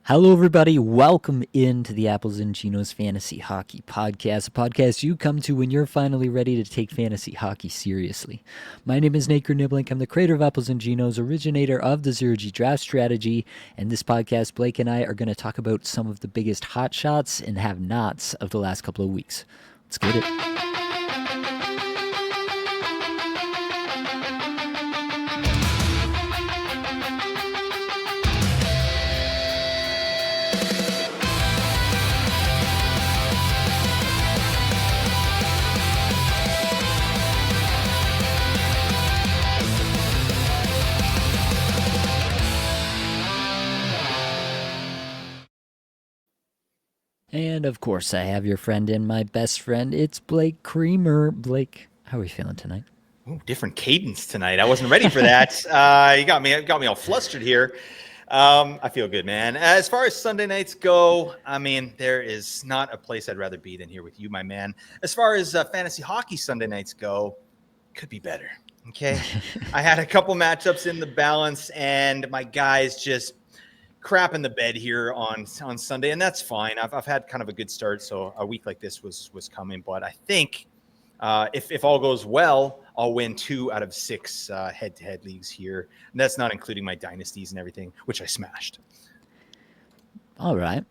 Hello, everybody. Welcome into the Apples Ginos Fantasy Hockey Podcast, a podcast you come to when you're finally ready to take fantasy hockey seriously. My name is Nibbelink. I'm the creator of Apples Ginos, originator of the Zero G Draft Strategy, and this podcast, Blake and I are going to talk about some of the biggest hot shots and have-nots of the last couple of weeks. Let's get it. And of course, I have your friend and my best friend. It's Blake Creamer. Blake, how are we feeling tonight? Ooh, different cadence tonight. I wasn't ready for that. You got me all flustered here. I feel good, man. As far as Sunday nights go, I mean, there is not a place I'd rather be than here with you, my man. As far as fantasy hockey Sunday nights go, could be better. Okay, I had a couple matchups in the balance, and my guys just crap in the bed here on Sunday, and that's fine. I've had kind of a good start, so a week like this was coming. But I think if all goes well, I'll win 2 out of 6 head-to-head leagues here, and that's not including my dynasties and everything, which I smashed. All right.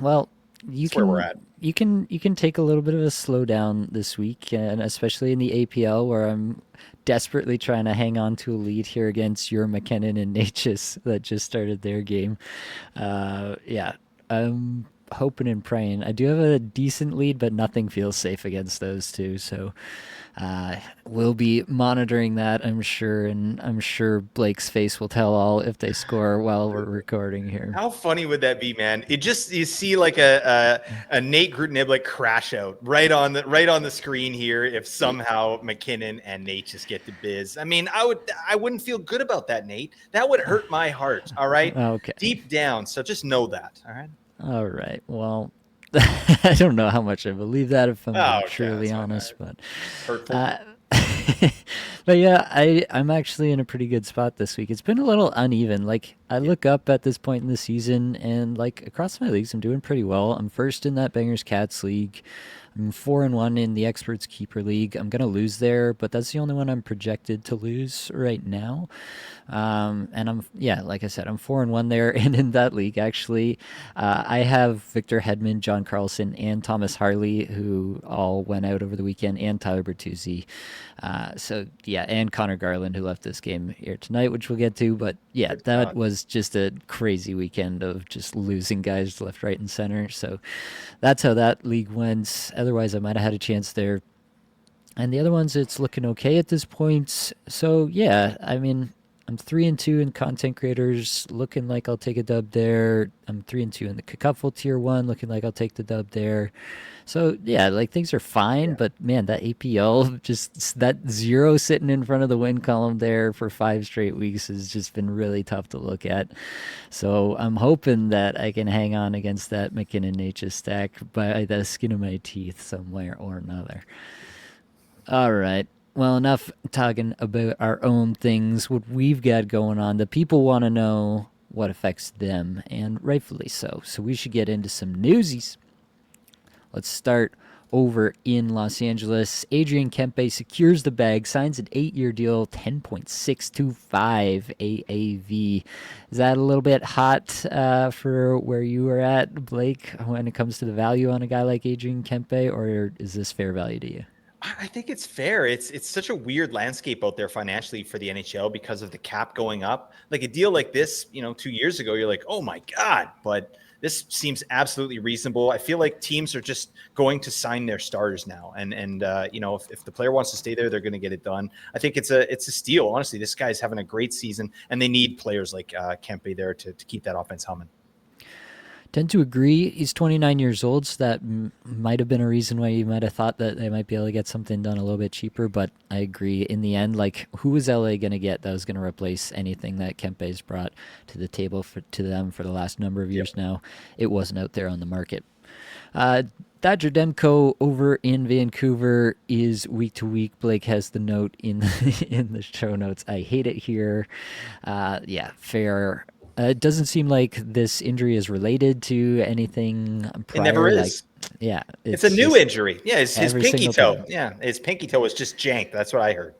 Well, That's where we're at. You can take a little bit of a slowdown this week, and especially in the APL where I'm desperately trying to hang on to a lead here against your McKinnon and Natchez that just started their game. Yeah, I'm hoping and praying. I do have a decent lead, but nothing feels safe against those two. So we'll be monitoring that, I'm sure, and I'm sure Blake's face will tell all if they score while we're recording here. How funny would that be, man? You see like a Nate Groot Nibbelink crash out right on the screen here if somehow McKinnon and Nate just get the biz. I mean, I wouldn't feel good about that, Nate. That would hurt my heart. All right, Okay. deep down. So just know that. All right. All right. Well, I don't know how much I believe that if I'm being truly honest, but hurtful. but yeah, I'm actually in a pretty good spot this week. It's been a little uneven. Like I look up at this point in the season, and like across my leagues, I'm doing pretty well. I'm first in that Bangers Cats league. I'm 4-1 in the Experts Keeper League. I'm gonna lose there, but that's the only one I'm projected to lose right now. And like I said, I'm 4-1 there, and in that league, actually, I have Victor Hedman, John Carlson, and Thomas Harley, who all went out over the weekend, and Tyler Bertuzzi. And Connor Garland, who left this game here tonight, which we'll get to. But yeah, that was just a crazy weekend of just losing guys left, right, and center. So that's how that league went. Otherwise, I might have had a chance there. And the other ones, it's looking okay at this point. So yeah, I mean, I'm 3-2 in content creators, looking like I'll take a dub there. I'm 3-2 in the Cupful tier 1, looking like I'll take the dub there. So yeah, like things are fine, but man, that APL, just that 0 sitting in front of the win column there for 5 straight weeks has just been really tough to look at. So I'm hoping that I can hang on against that McKinnon Natchez stack by the skin of my teeth somewhere or another. All right. Well, enough talking about our own things, what we've got going on. The people want to know what affects them, and rightfully so. So we should get into some newsies. Let's start over in Los Angeles. Adrian Kempe secures the bag, signs an 8-year deal, 10.625 AAV. Is that a little bit hot for where you are at, Blake, when it comes to the value on a guy like Adrian Kempe, or is this fair value to you? I think it's fair. It's such a weird landscape out there financially for the NHL because of the cap going up. Like a deal like this, 2 years ago, you're like, oh my God, but this seems absolutely reasonable. I feel like teams are just going to sign their starters now. And if the player wants to stay there, they're going to get it done. I think it's a steal. Honestly, this guy's having a great season, and they need players like Kempe there to keep that offense humming. Tend to agree. He's 29 years old, so that might have been a reason why you might have thought that they might be able to get something done a little bit cheaper. But I agree. In the end, like, who was LA going to get that was going to replace anything that Kempe's brought to the table to them for the last number of years now? It wasn't out there on the market. Dodger Demko over in Vancouver is week to week. Blake has the note in the show notes. I hate it here. Fair It doesn't seem like this injury is related to anything It never prior. Like, is. yeah, It's a it's new just injury. Yeah, his every pinky single toe. time. Yeah, his pinky toe was just janked. That's what I heard.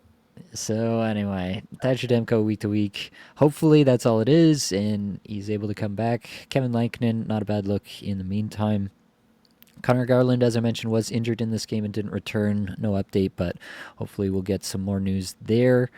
So anyway, Thatcher Demko week to week. Hopefully that's all it is, and he's able to come back. Kevin Lankinen, not a bad look in the meantime. Connor Garland, as I mentioned, was injured in this game and didn't return. No update, but hopefully we'll get some more news there.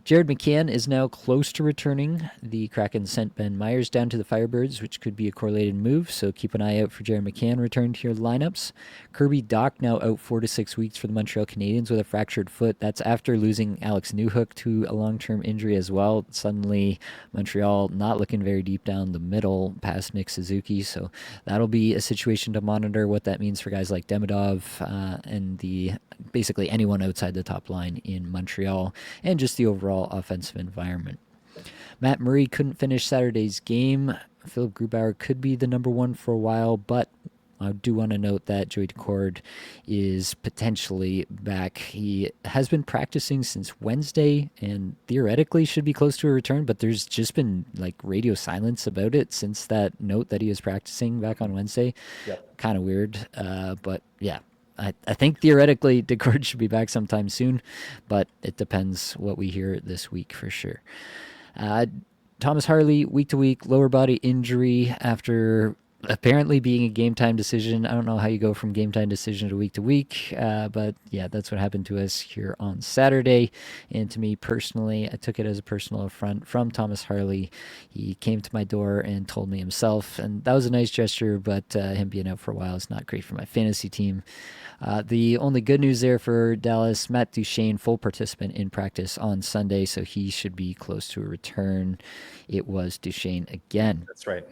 Jared McCann is now close to returning. The Kraken sent Ben Myers down to the Firebirds, which could be a correlated move, so keep an eye out for Jared McCann returning to your lineups. Kirby Dach now out 4 to 6 weeks for the Montreal Canadiens with a fractured foot. That's after losing Alex Newhook to a long-term injury as well. Suddenly, Montreal not looking very deep down the middle past Nick Suzuki, so that'll be a situation to monitor what that means for guys like Demidov and the basically anyone outside the top line in Montreal and just the overall offensive environment. Matt Murray couldn't finish Saturday's game. Philip Grubauer could be the number one for a while, but I do want to note that Joey Decord is potentially back. He has been practicing since Wednesday and theoretically should be close to a return, but there's just been like radio silence about it since that note that he was practicing back on Wednesday. Yep. Kind of weird, but yeah. I think theoretically Decord should be back sometime soon, but it depends what we hear this week for sure. Uh, Thomas Harley, week to week, lower body injury after apparently being a game time decision. I don't know how you go from game time decision to week, but yeah, that's what happened to us here on Saturday. And to me personally, I took it as a personal affront from Thomas Harley. He came to my door and told me himself, and that was a nice gesture, but him being out for a while is not great for my fantasy team. The only good news there for Dallas, Matt Duchene, full participant in practice on Sunday, so he should be close to a return. It was Duchene again. That's right.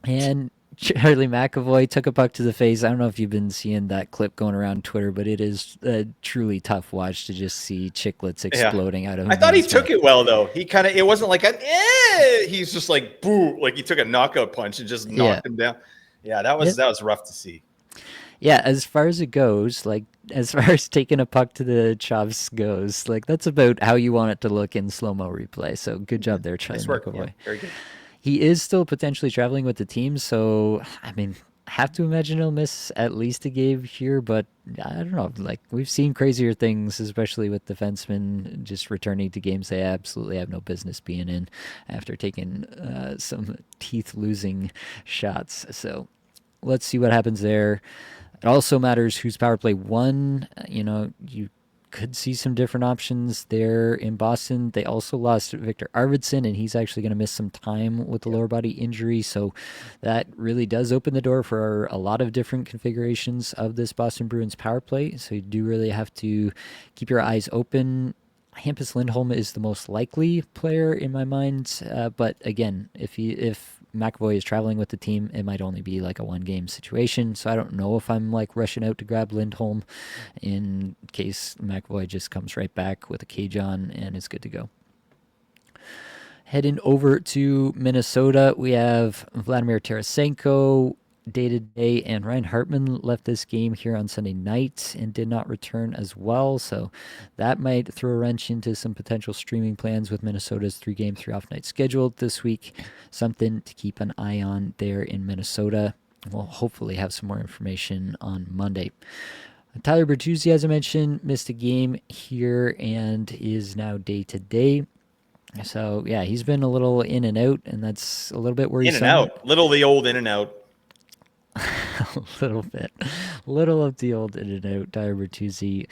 And Charlie McAvoy took a puck to the face. I don't know if you've been seeing that clip going around Twitter, but it is a truly tough watch to just see chiclets Yeah. exploding out of him. I thought he took it well though. He kind of it wasn't like an he's just like boo, like he took a knockout punch and just Yeah. knocked him down. Yeah, Yep. that was rough to see. Yeah, as far as it goes, like as far as taking a puck to the chops goes, like that's about how you want it to look in slow mo replay. So good job there, Charlie Nice work. Yeah, McAvoy. very good. He is still potentially traveling with the team, so I mean, have to imagine he'll miss at least a game here. But I don't know. Like we've seen crazier things, especially with defensemen just returning to games they absolutely have no business being in after taking some teeth losing shots. So let's see what happens there. It also matters who's power play one. You could see some different options there in Boston. They also lost Victor Arvidsson, and he's actually going to miss some time with the lower body injury. So that really does open the door for a lot of different configurations of this Boston Bruins power play. So you do really have to keep your eyes open. Hampus Lindholm is the most likely player in my mind, but again, if McAvoy is traveling with the team, it might only be like a one game situation. So I don't know if I'm like rushing out to grab Lindholm in case McAvoy just comes right back with a cage on and is good to go. Heading over to Minnesota, we have Vladimir Tarasenko day to day, and Ryan Hartman left this game here on Sunday night and did not return as well. So that might throw a wrench into some potential streaming plans with Minnesota's 3-game 3-off night scheduled this week. Something to keep an eye on there in Minnesota. We'll hopefully have some more information on Monday. Tyler Bertuzzi, as I mentioned, missed a game here and is now day to day. So yeah, he's been a little in and out, and that's a little bit worrisome. In and out, the old in and out. A little bit, little of the old in and out. Tyler Bertuzzi.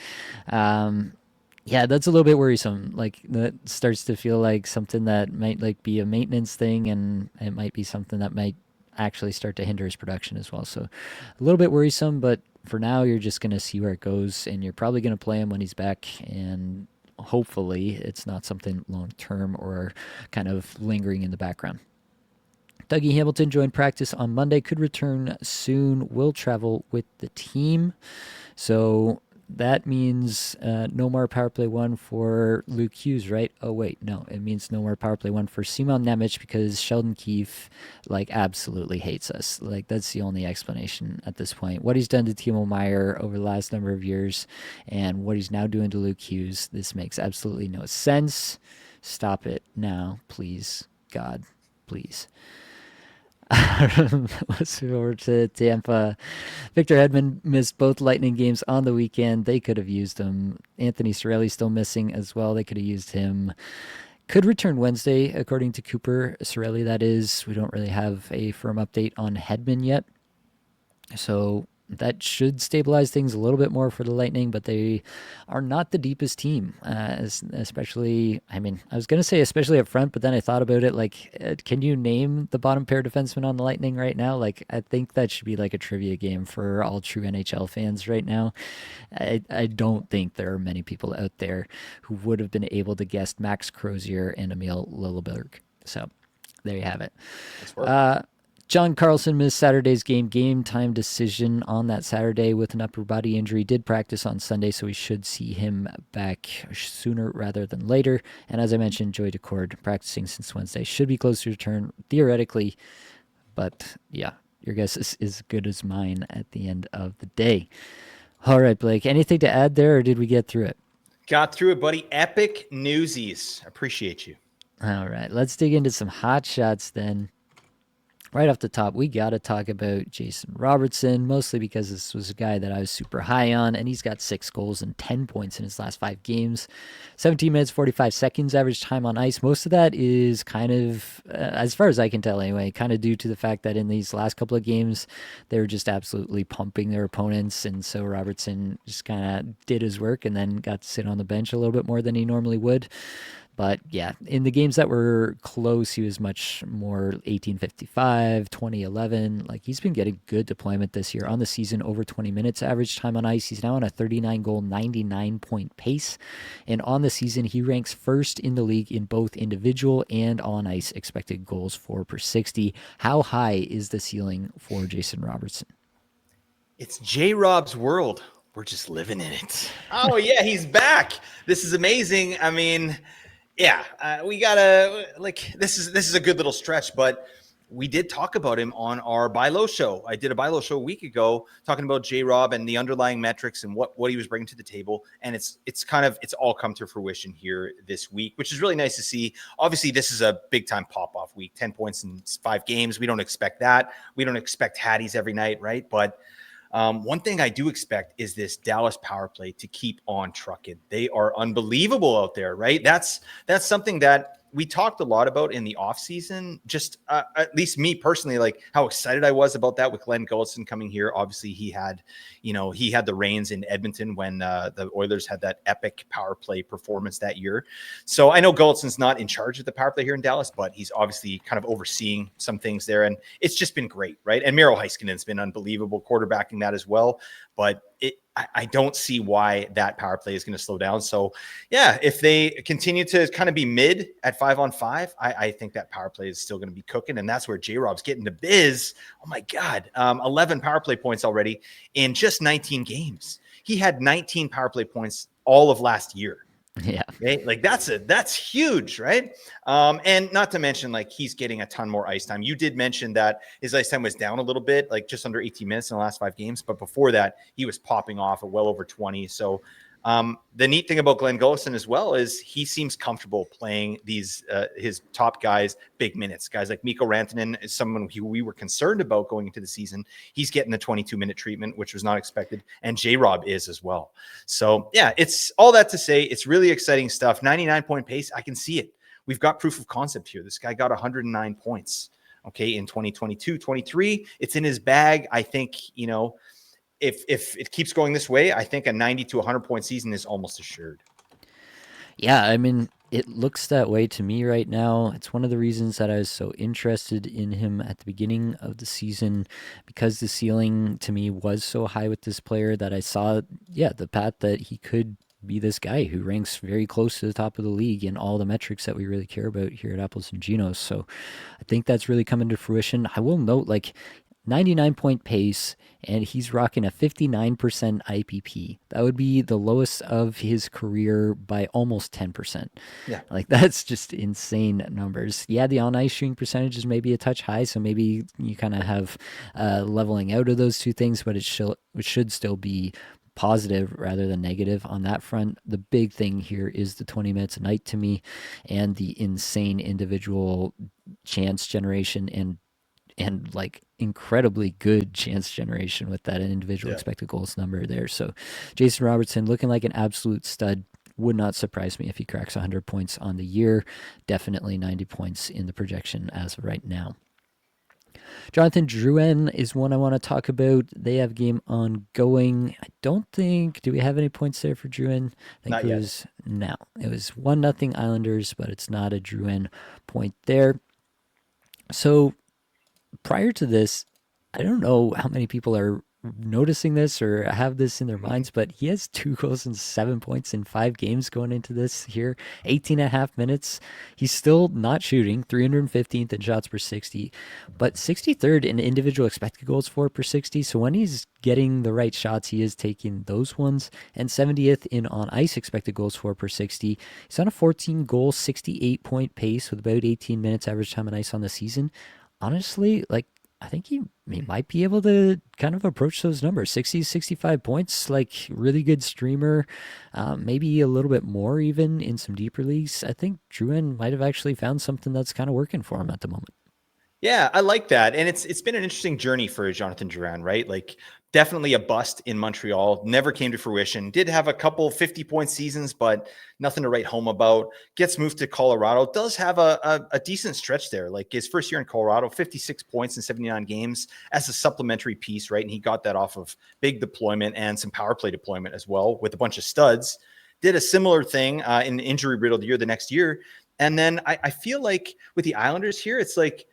Yeah, that's a little bit worrisome. Like that starts to feel like something that might like be a maintenance thing, and it might be something that might actually start to hinder his production as well. So a little bit worrisome, but for now, you're just gonna see where it goes, and you're probably gonna play him when he's back, and hopefully it's not something long term or kind of lingering in the background. Dougie Hamilton joined practice on Monday, could return soon, will travel with the team. So that means no more power play one for Luke Hughes, right? Oh, wait, no. It means no more power play one for Simon Nemec because Sheldon Keefe, like, absolutely hates us. Like, that's the only explanation at this point. What he's done to Timo Meier over the last number of years and what he's now doing to Luke Hughes, this makes absolutely no sense. Stop it now, please, God. please. Let's move over to Tampa. Victor Hedman missed both Lightning games on the weekend. They could have used him. Anthony Cirelli still missing as well. They could have used him. Could return Wednesday, according to Cooper Cirelli, that is. We don't really have a firm update on Hedman yet. So that should stabilize things a little bit more for the Lightning, but they are not the deepest team, especially, I mean, I was going to say especially up front, but then I thought about it, like, can you name the bottom pair defenseman on the Lightning right now? Like, I think that should be like a trivia game for all true NHL fans right now. I don't think there are many people out there who would have been able to guess Max Crozier and Emil Lilleberg. So there you have it. John Carlson missed Saturday's game time decision on that Saturday with an upper body injury. Did practice on Sunday, so we should see him back sooner rather than later. And as I mentioned, Joey Decord practicing since Wednesday should be close to return theoretically. But yeah, your guess is as good as mine at the end of the day. All right, Blake, anything to add there, or did we get through it? Got through it, buddy. Epic Newsies. Appreciate you. All right, let's dig into some hot shots then. Right off the top, we got to talk about Jason Robertson, mostly because this was a guy that I was super high on, and he's got 6 goals and 10 points in his last 5 games. 17 minutes, 45 seconds average time on ice. Most of that is kind of, as far as I can tell anyway, kind of due to the fact that in these last couple of games, they were just absolutely pumping their opponents, and so Robertson just kind of did his work and then got to sit on the bench a little bit more than he normally would. But yeah, in the games that were close, he was much more 1855, 2011. Like, he's been getting good deployment this year. On the season, over 20 minutes average time on ice. He's now on a 39-goal, 99-point pace. And on the season, he ranks first in the league in both individual and on-ice expected goals for per 60. How high is the ceiling for Jason Robertson? It's J-Rob's world. We're just living in it. Oh, yeah, he's back. This is amazing. I mean... yeah, we gotta this is a good little stretch, but we did talk about him on our Buy Low show. I did a Buy Low show a week ago talking about J-Rob and the underlying metrics and what he was bringing to the table, and it's all come to fruition here this week, which is really nice to see. Obviously, this is a big time pop off week. 10 points in 5 games. We don't expect that. We don't expect Hatties every night, right? But one thing I do expect is this Dallas power play to keep on trucking. They are unbelievable out there, right? That's something that we talked a lot about in the offseason. Just at least me personally, like how excited I was about that with Glenn Gulletson coming here. Obviously, he had the reins in Edmonton when the Oilers had that epic power play performance that year. So I know Gulletson's not in charge of the power play here in Dallas, but he's obviously kind of overseeing some things there, and it's just been great, right? And Miro Heiskanen's been unbelievable quarterbacking that as well. But I don't see why that power play is going to slow down. So, yeah, if they continue to kind of be mid at 5-on-5, I think that power play is still going to be cooking, and that's where J-Rob's getting the biz. Oh, my God, 11 power play points already in just 19 games. He had 19 power play points all of last year. Yeah. Okay? Like that's huge, right? And not to mention, like, he's getting a ton more ice time. You did mention that his ice time was down a little bit, like just under 18 minutes in the last 5 games. But before that, he was popping off at well over 20. So the neat thing about Glenn Gulletson as well is he seems comfortable playing these his top guys big minutes. Guys like Mikko Rantanen is someone who we were concerned about going into the season. He's getting the 22-minute treatment, which was not expected, and J-Rob is as well. So yeah, it's all that to say it's really exciting stuff. 99-point pace, I can see it. We've got proof of concept here. This guy got 109 points. Okay, in 2022, 23, it's in his bag. I think if it keeps going this way, I think a 90 to 100 point season is almost assured. Yeah, I mean, it looks that way to me right now. It's one of the reasons that I was so interested in him at the beginning of the season, because the ceiling to me was so high with this player that I saw, the path that he could be this guy who ranks very close to the top of the league in all the metrics that we really care about here at Apples and Ginos. So I think that's really coming to fruition. I will note, 99-point pace, and he's rocking a 59% IPP. That would be the lowest of his career by almost 10%. Yeah. That's just insane numbers. Yeah, the on-ice shooting percentage is maybe a touch high, so maybe you kind of have leveling out of those two things, but it should still be positive rather than negative on that front. The big thing here is the 20 minutes a night to me and the insane individual chance generation and like incredibly good chance generation with that individual Yeah. expected goals number there. So Jason Robertson looking like an absolute stud. Would not surprise me if he cracks 100 points on the year. Definitely 90 points in the projection as of right now. Jonathan Drouin is one I want to talk about. They have a game ongoing. I don't think. Do we have any points there for Drouin? I think Not it yet. was no. It was 1-0 Islanders, but it's not a Drouin point there. So prior to this, I don't know how many people are noticing this or have this in their minds, but he has 2 goals and 7 points in 5 games going into this here. 18 and a half minutes. He's still not shooting, 315th in shots per 60, but 63rd in individual expected goals for per 60. So when he's getting the right shots, he is taking those ones. And 70th in on ice expected goals for per 60. He's on a 14 goal, 68 point pace with about 18 minutes average time on ice on the season. Honestly, like, I think he might be able to kind of approach those numbers 60, 65 points, like really good streamer, maybe a little bit more even in some deeper leagues. I think Drouin might have actually found something that's kind of working for him at the moment. Yeah, I like that. And it's been an interesting journey for Jonathan Drouin, right? Like definitely a bust in Montreal, never came to fruition. Did have a couple 50-point seasons, but nothing to write home about. Gets moved to Colorado, does have a decent stretch there. Like his first year in Colorado, 56 points in 79 games as a supplementary piece, right? And he got that off of big deployment and some power play deployment as well with a bunch of studs. Did a similar thing in injury-riddled year the next year. And then I feel like with the Islanders here, it's like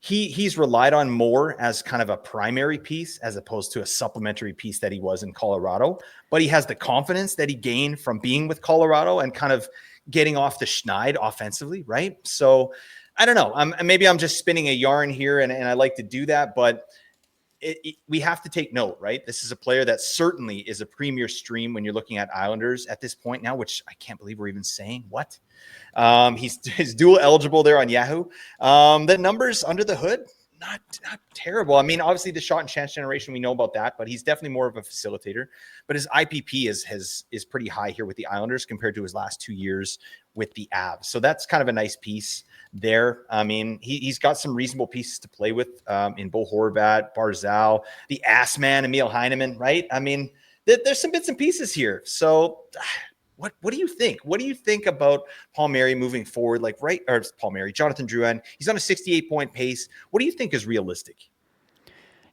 he's relied on more as kind of a primary piece as opposed to a supplementary piece that he was in Colorado. But he has the confidence that he gained from being with Colorado and kind of getting off the schneid offensively, right? So I don't know. Maybe I'm just spinning a yarn here, and I like to do that, but we have to take note, right? This is a player that certainly is a premier stream when you're looking at Islanders at this point now, which I can't believe we're even saying. What? He's dual eligible there on Yahoo. The numbers under the hood, not terrible. I mean, obviously the shot and chance generation, we know about that, but he's definitely more of a facilitator. But his IPP is pretty high here with the Islanders compared to his last 2 years with the Avs. So that's kind of a nice piece there. I mean, he's got some reasonable pieces to play with in Bo Horvat, Barzal, the ass man, Emil Heineman, right? I mean, there's some bits and pieces here. So what do you think? What do you think about Palmieri moving forward? Like, right, or Palmieri, Jonathan Drouin, he's on a 68-point pace. What do you think is realistic?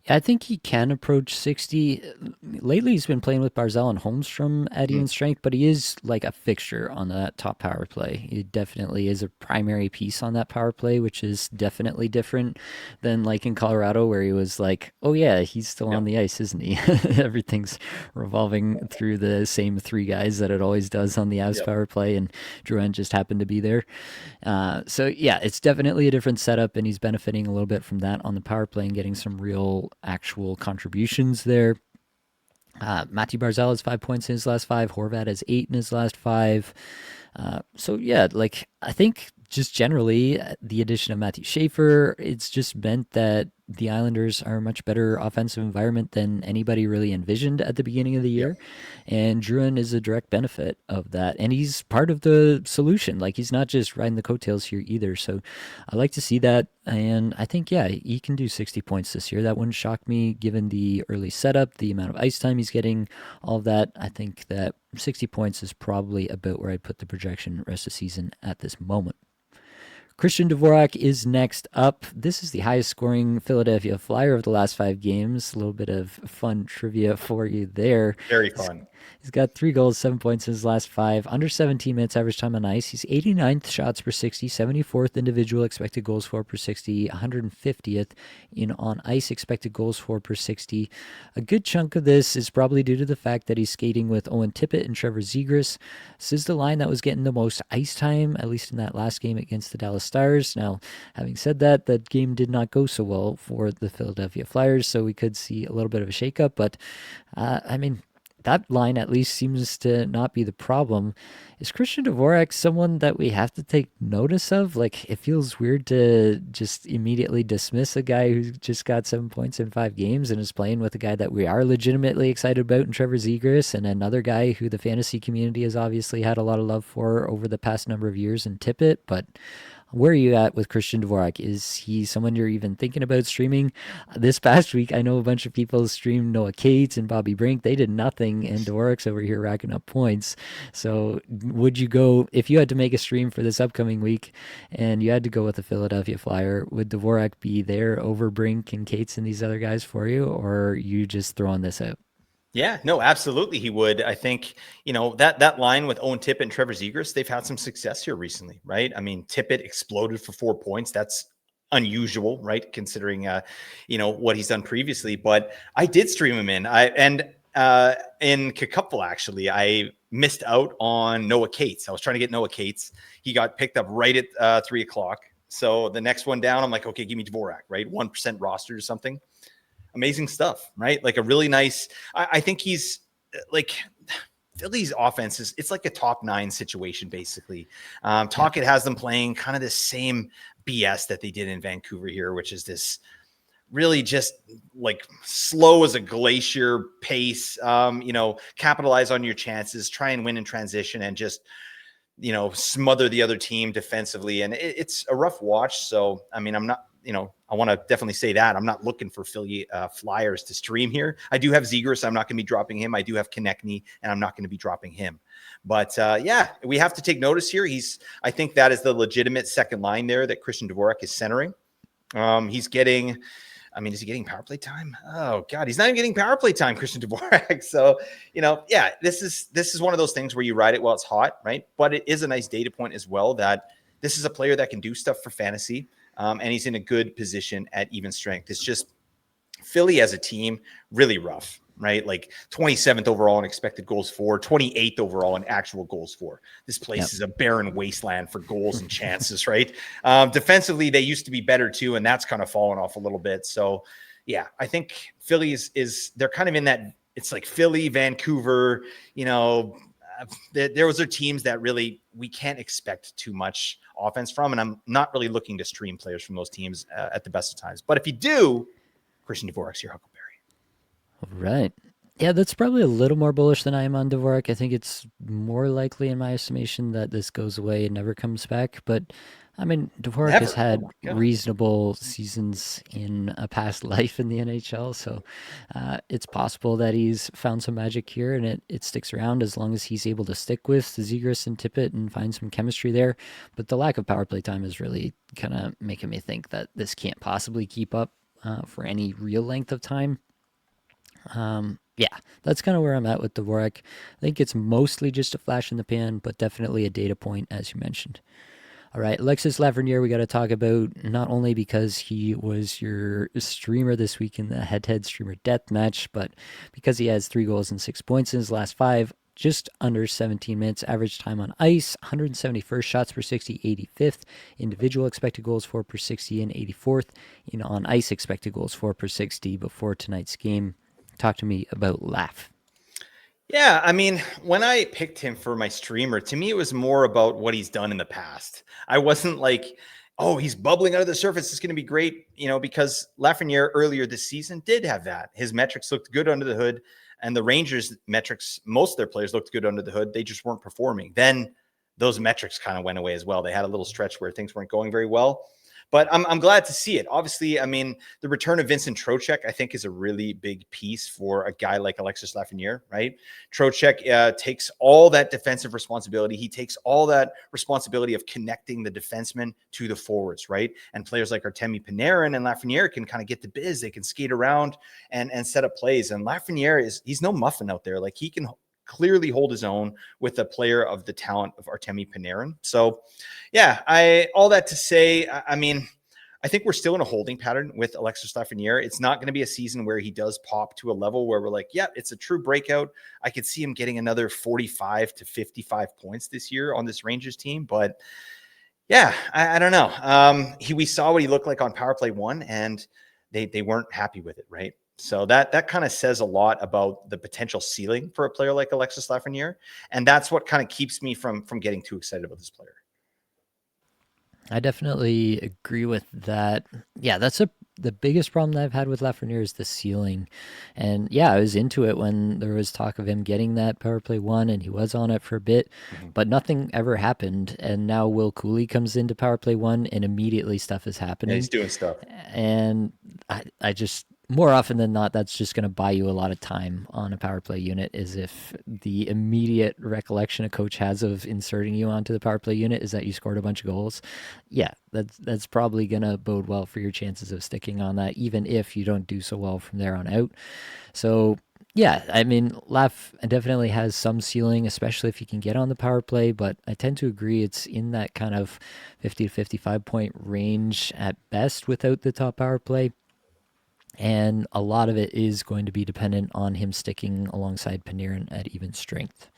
I think he can approach 60. Lately, he's been playing with Barzal and Holmstrom at even strength, but he is like a fixture on that top power play. He definitely is a primary piece on that power play, which is definitely different than like in Colorado, where he was like, oh, yeah, he's still Yeah. on the ice, isn't he? Everything's revolving through the same 3 guys that it always does on the Avs Yep. power play, and Drouin just happened to be there. So yeah, it's definitely a different setup, and he's benefiting a little bit from that on the power play and getting some real actual contributions there. Matthew Barzal has 5 points in his last 5. Horvat has 8 in his last 5. So yeah, like I think just generally the addition of Matthew Schaefer, it's just meant that the Islanders are a much better offensive environment than anybody really envisioned at the beginning of the Yep. year. And Druin is a direct benefit of that. And he's part of the solution. Like he's not just riding the coattails here either. So I like to see that. And I think, yeah, he can do 60 points this year. That wouldn't shock me given the early setup, the amount of ice time he's getting, all of that. I think that 60 points is probably about where I'd put the projection rest of the season at this moment. Christian Dvorak is next up. This is the highest scoring Philadelphia Flyer of the last 5 games. A little bit of fun trivia for you there. Very He's, fun. he's got 3 goals, 7 points in his last 5, under 17 minutes average time on ice. He's 89th shots per 60, 74th individual expected goals for per 60, 150th in on ice expected goals for per 60. A good chunk of this is probably due to the fact that he's skating with Owen Tippett and Trevor Zegras. This is the line that was getting the most ice time, at least in that last game against the Dallas Stars. Now, having said that, that game did not go so well for the Philadelphia Flyers, so we could see a little bit of a shakeup. But I mean, that line at least seems to not be the problem. Is Christian Dvorak someone that we have to take notice of? Like, it feels weird to just immediately dismiss a guy who just got 7 points in 5 games and is playing with a guy that we are legitimately excited about in Trevor Zegras, and another guy who the fantasy community has obviously had a lot of love for over the past number of years in Tippett. But where are you at with Christian Dvorak? Is he someone you're even thinking about streaming? This past week, I know a bunch of people streamed Noah Cates and Bobby Brink. They did nothing, and Dvorak's over here racking up points. So, would you go, if you had to make a stream for this upcoming week and you had to go with a Philadelphia Flyer, would Dvorak be there over Brink and Cates and these other guys for you, or are you just throwing this out? Yeah, no, absolutely he would. I think, that line with Owen Tippett and Trevor Zegras, they've had some success here recently, right? I mean, Tippett exploded for 4 points. That's unusual, right? Considering, what he's done previously. But I did stream him in. In Kakupful, actually, I missed out on Noah Cates. I was trying to get Noah Cates. He got picked up right at 3 o'clock. So the next one down, I'm like, okay, give me Dvorak, right? 1% roster or something. Amazing stuff, right? Like a really nice, I think he's like Philly's offense it's like a top 9 situation, basically. Yeah. Talkett has them playing kind of the same BS that they did in Vancouver here, which is this really just like slow as a glacier pace, capitalize on your chances, try and win in transition, and just, smother the other team defensively. And it's a rough watch. So, I mean, I'm not, I want to definitely say that I'm not looking for Philly Flyers to stream here. I do have Zegras. I'm not going to be dropping him. I do have Konechny, and I'm not going to be dropping him. But yeah, we have to take notice here. I think that is the legitimate second line there that Christian Dvorak is centering. He's getting, is he getting power play time? Oh God, he's not even getting power play time, Christian Dvorak. So, yeah, this is one of those things where you ride it while it's hot, right? But it is a nice data point as well that this is a player that can do stuff for fantasy, and he's in a good position at even strength. It's just Philly as a team, really rough, right? Like 27th overall in expected goals for, 28th overall in actual goals for. This place Yep. is a barren wasteland for goals and chances, right? Defensively, they used to be better too, and that's kind of fallen off a little bit. So, yeah, I think Philly they're kind of in that. It's like Philly, Vancouver, those are teams that really we can't expect too much offense from, and I'm not really looking to stream players from those teams at the best of times. But if you do, Christian Dvorak's your Huckleberry. Right. Yeah, that's probably a little more bullish than I am on Dvorak. I think it's more likely, in my estimation, that this goes away and never comes back. But I mean, Dvorak has Never. Oh had my God. reasonable seasons in a past life in the NHL, so it's possible that he's found some magic here and it sticks around as long as he's able to stick with Zegras and Tippett and find some chemistry there. But the lack of power play time is really kind of making me think that this can't possibly keep up for any real length of time. Yeah, that's kind of where I'm at with Dvorak. I think it's mostly just a flash in the pan, but definitely a data point, as you mentioned. All right, Alexis Lafreniere, we got to talk about not only because he was your streamer this week in the head-to-head streamer deathmatch, but because he has 3 goals and 6 points in his last 5, just under 17 minutes average time on ice, 171st shots per 60, 85th individual expected goals for per 60, and 84th in on ice expected goals for per 60 before tonight's game. Talk to me about Laugh. Yeah, when I picked him for my streamer, to me it was more about what he's done in the past. I wasn't like, oh, he's bubbling out of the surface. It's going to be great, because Lafreniere earlier this season did have that. His metrics looked good under the hood, and the Rangers metrics, most of their players looked good under the hood. They just weren't performing. Then those metrics kind of went away as well. They had a little stretch where things weren't going very well. But I'm glad to see it. Obviously, the return of Vincent Trocheck, I think, is a really big piece for a guy like Alexis Lafreniere, right? Trocheck takes all that defensive responsibility. He takes all that responsibility of connecting the defensemen to the forwards, right? And players like Artemi Panarin and Lafreniere can kind of get the biz. They can skate around and set up plays. And Lafreniere he's no muffin out there. Like, he can clearly hold his own with a player of the talent of Artemi Panarin. So, yeah, all that to say, I think we're still in a holding pattern with Alexis Lafreniere. It's not going to be a season where he does pop to a level where we're like, yeah, it's a true breakout. I could see him getting another 45 to 55 points this year on this Rangers team. But yeah, I don't know. We saw what he looked like on Power Play 1, and they weren't happy with it, right? So that kind of says a lot about the potential ceiling for a player like Alexis Lafreniere, and that's what kind of keeps me from getting too excited about this player. I definitely agree with that. Yeah, the biggest problem that I've had with Lafreniere is the ceiling. And yeah, I was into it when there was talk of him getting that power play one, and he was on it for a bit, but nothing ever happened. And now Will Cooley comes into power play one, and immediately stuff is Yeah, he's happening. doing stuff. And I just, more often than not, that's just going to buy you a lot of time on a power play unit. Is if the immediate recollection a coach has of inserting you onto the power play unit is that you scored a bunch of goals, yeah, that's probably going to bode well for your chances of sticking on that, even if you don't do so well from there on out. So yeah, I mean, Laf definitely has some ceiling, especially if you can get on the power play, but I tend to agree it's in that kind of 50 to 55 point range at best without the top power play. And a lot of it is going to be dependent on him sticking alongside Panarin at even strength.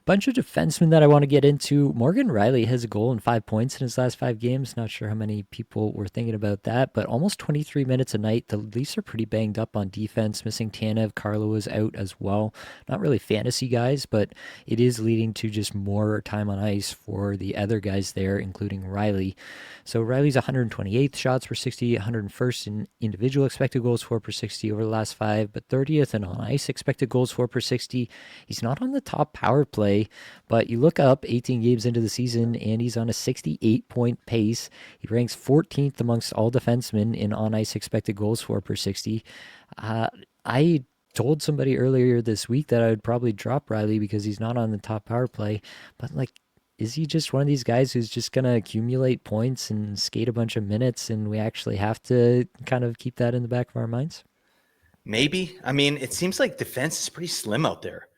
Bunch of defensemen that I want to get into. Morgan Riley has a goal and 5 points in his last 5 games. Not sure how many people were thinking about that, but almost 23 minutes a night. The Leafs are pretty banged up on defense. Missing Tanev, Carlo is out as well. Not really fantasy guys, but it is leading to just more time on ice for the other guys there, including Riley. So Riley's 128th shots per 60, 101st in individual expected goals for per 60 over the last 5, but 30th in on ice expected goals for per 60. He's not on the top power play, but you look up 18 games into the season and he's on a 68-point pace. He ranks 14th amongst all defensemen in on ice expected goals for per 60. I told somebody earlier this week that I would probably drop Riley because he's not on the top power play, but like, is he just one of these guys who's just going to accumulate points and skate a bunch of minutes, and we actually have to kind of keep that in the back of our minds? Maybe. I mean, it seems like defense is pretty slim out there.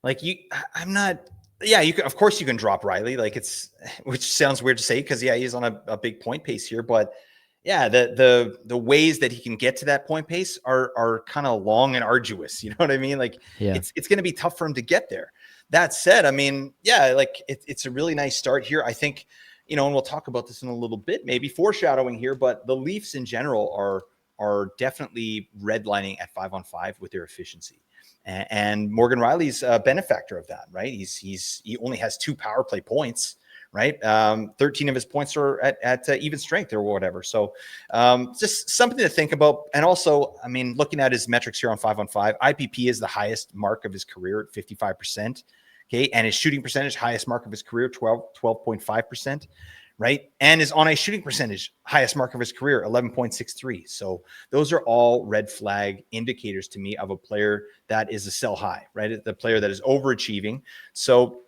Like I'm not. Yeah, you can. Of course, you can drop Riley. Like which sounds weird to say because yeah, he's on a big point pace here. But yeah, the ways that he can get to that point pace are kind of long and arduous. You know what I mean? Like Yeah. it's going to be tough for him to get there. That said, I mean, yeah, like it's a really nice start here. I think, and we'll talk about this in a little bit, maybe foreshadowing here. But the Leafs in general are definitely redlining at 5-on-5 with their efficiency. And Morgan Riley's a benefactor of that, right? He only has 2 power play points, right? 13 of his points are at even strength or whatever. So just something to think about. And also, I mean, looking at his metrics here on 5-on-5, IPP is the highest mark of his career at 55%. Okay. And his shooting percentage, highest mark of his career, 12.5%. Right. And his on ice shooting percentage, highest mark of his career, 11.63. So those are all red flag indicators to me of a player that is a sell high, right? The player that is overachieving. So,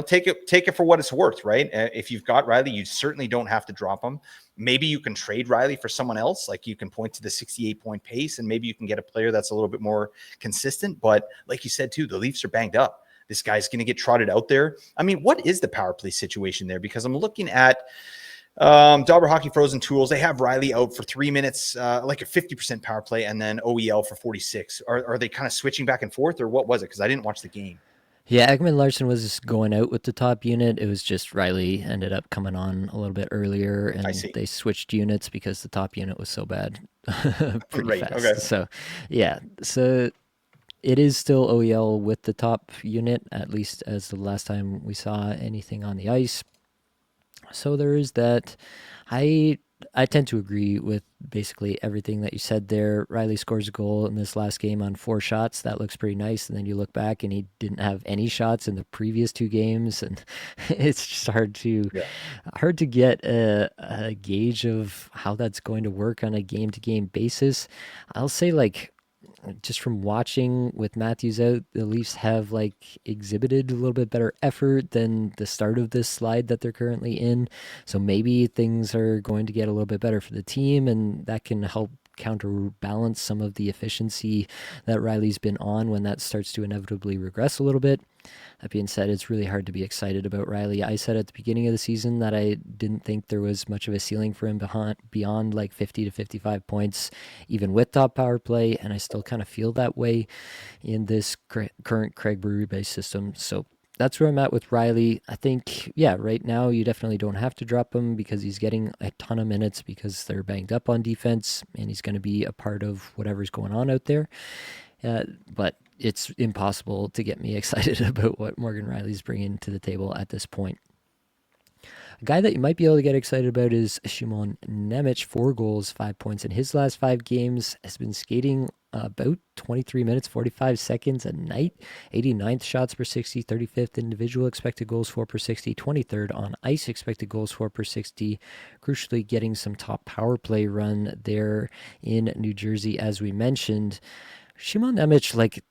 take it for what it's worth, right? If you've got Riley, you certainly don't have to drop him. Maybe you can trade Riley for someone else. Like you can point to the 68-point pace and maybe you can get a player that's a little bit more consistent. But like you said, too, the Leafs are banged up. This guy's going to get trotted out there. I mean, what is the power play situation there? Because I'm looking at Dauber Hockey Frozen Tools. They have Riley out for 3 minutes, like a 50% power play, and then OEL for 46. Are they kind of switching back and forth, or what was it? Because I didn't watch the game. Yeah, Ekman Larson was going out with the top unit. It was just Riley ended up coming on a little bit earlier, I and see. they switched units because the top unit was so bad pretty Right. Okay. fast. So, yeah. So it is still OEL with the top unit, at least as the last time we saw anything on the ice. So there is that. I I tend to agree with basically everything that you said there. Riley scores a goal in this last game on 4 shots. That looks pretty nice. And then you look back and he didn't have any shots in the previous 2 games, and it's just Yeah. hard to get a gauge of how that's going to work on a game to game basis. I'll say like just from watching with Matthews out, the Leafs have like exhibited a little bit better effort than the start of this slide that they're currently in. So maybe things are going to get a little bit better for the team, and that can help counterbalance some of the efficiency that Riley's been on when that starts to inevitably regress a little bit. That being said, it's really hard to be excited about Riley. I said at the beginning of the season that I didn't think there was much of a ceiling for him beyond like 50 to 55 points, even with top power play, and I still kind of feel that way in this current Craig Berube system. So that's where I'm at with Riley. I think, yeah, right now you definitely don't have to drop him because he's getting a ton of minutes because they're banged up on defense and he's going to be a part of whatever's going on out there. But it's impossible to get me excited about what Morgan Riley's bringing to the table at this point. A guy that you might be able to get excited about is Shimon Nemec, 4 goals, 5 points in his last 5 games, has been skating about 23 minutes, 45 seconds a night, 89th shots per 60, 35th individual expected goals for per 60, 23rd on ice expected goals for per 60, crucially getting some top power play run there in New Jersey, as we mentioned. Shimon Nemec, like,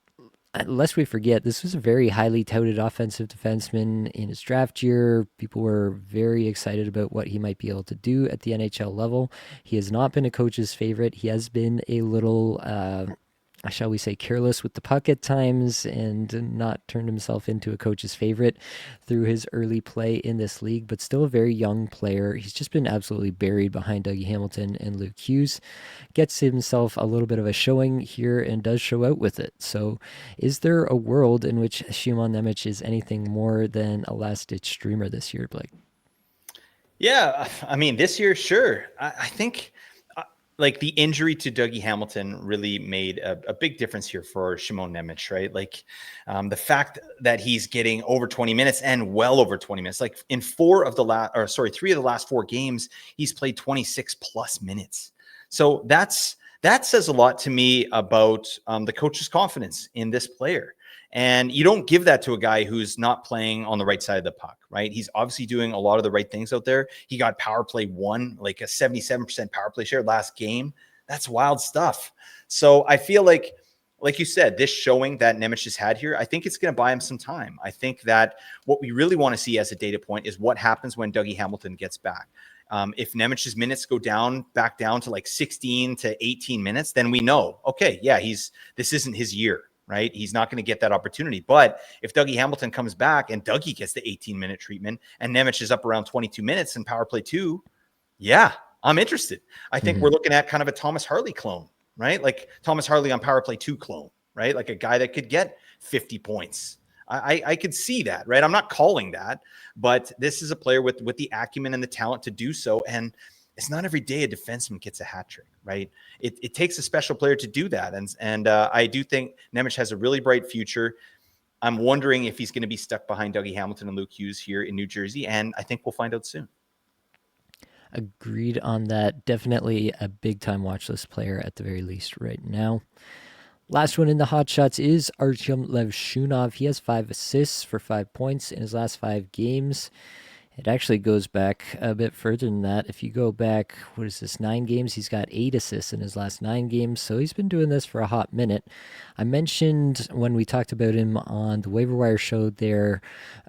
lest we forget, this was a very highly touted offensive defenseman in his draft year. People were very excited about what he might be able to do at the NHL level. He has not been a coach's favorite. He has been a little, shall we say, careless with the puck at times and not turned himself into a coach's favorite through his early play in this league, but still a very young player. He's just been absolutely buried behind Dougie Hamilton and Luke Hughes. Gets himself a little bit of a showing here and does show out with it. So is there a world in which Shimon Nemec is anything more than a last-ditch streamer this year, Blake? Yeah, I mean, this year, sure. I think like the injury to Dougie Hamilton really made a big difference here for Shimon Nemec, right? Like the fact that he's getting over 20 minutes and well over 20 minutes, like in 3 of the last 4 games, he's played 26 plus minutes. So that says a lot to me about the coach's confidence in this player. And you don't give that to a guy who's not playing on the right side of the puck, right? He's obviously doing a lot of the right things out there. He got power play 1, like a 77% power play share last game. That's wild stuff. So I feel like you said, this showing that Nemec has had here, I think it's going to buy him some time. I think that what we really want to see as a data point is what happens when Dougie Hamilton gets back. If Nemec's minutes go back down to like 16 to 18 minutes, then we know, okay, yeah, this isn't his year. Right? He's not going to get that opportunity. But if Dougie Hamilton comes back and Dougie gets the 18-minute treatment and Nemec is up around 22 minutes in power play 2, yeah, I'm interested. I think we're looking at kind of a Thomas Harley clone, right? Like Thomas Harley on power play 2 clone, right? Like a guy that could get 50 points. I could see that, right? I'm not calling that, but this is a player with the acumen and the talent to do so. And it's not every day a defenseman gets a hat trick, right? It takes a special player to do that. And I do think Nemec has a really bright future. I'm wondering if he's going to be stuck behind Dougie Hamilton and Luke Hughes here in New Jersey. And I think we'll find out soon. Agreed on that. Definitely a big time watch list player at the very least right now. Last one in the hot shots is Artyom Levshunov. He has 5 assists for 5 points in his last 5 games. It actually goes back a bit further than that. If you go back, 9 games? He's got 8 assists in his last 9 games, so he's been doing this for a hot minute. I mentioned when we talked about him on the Waiver Wire show there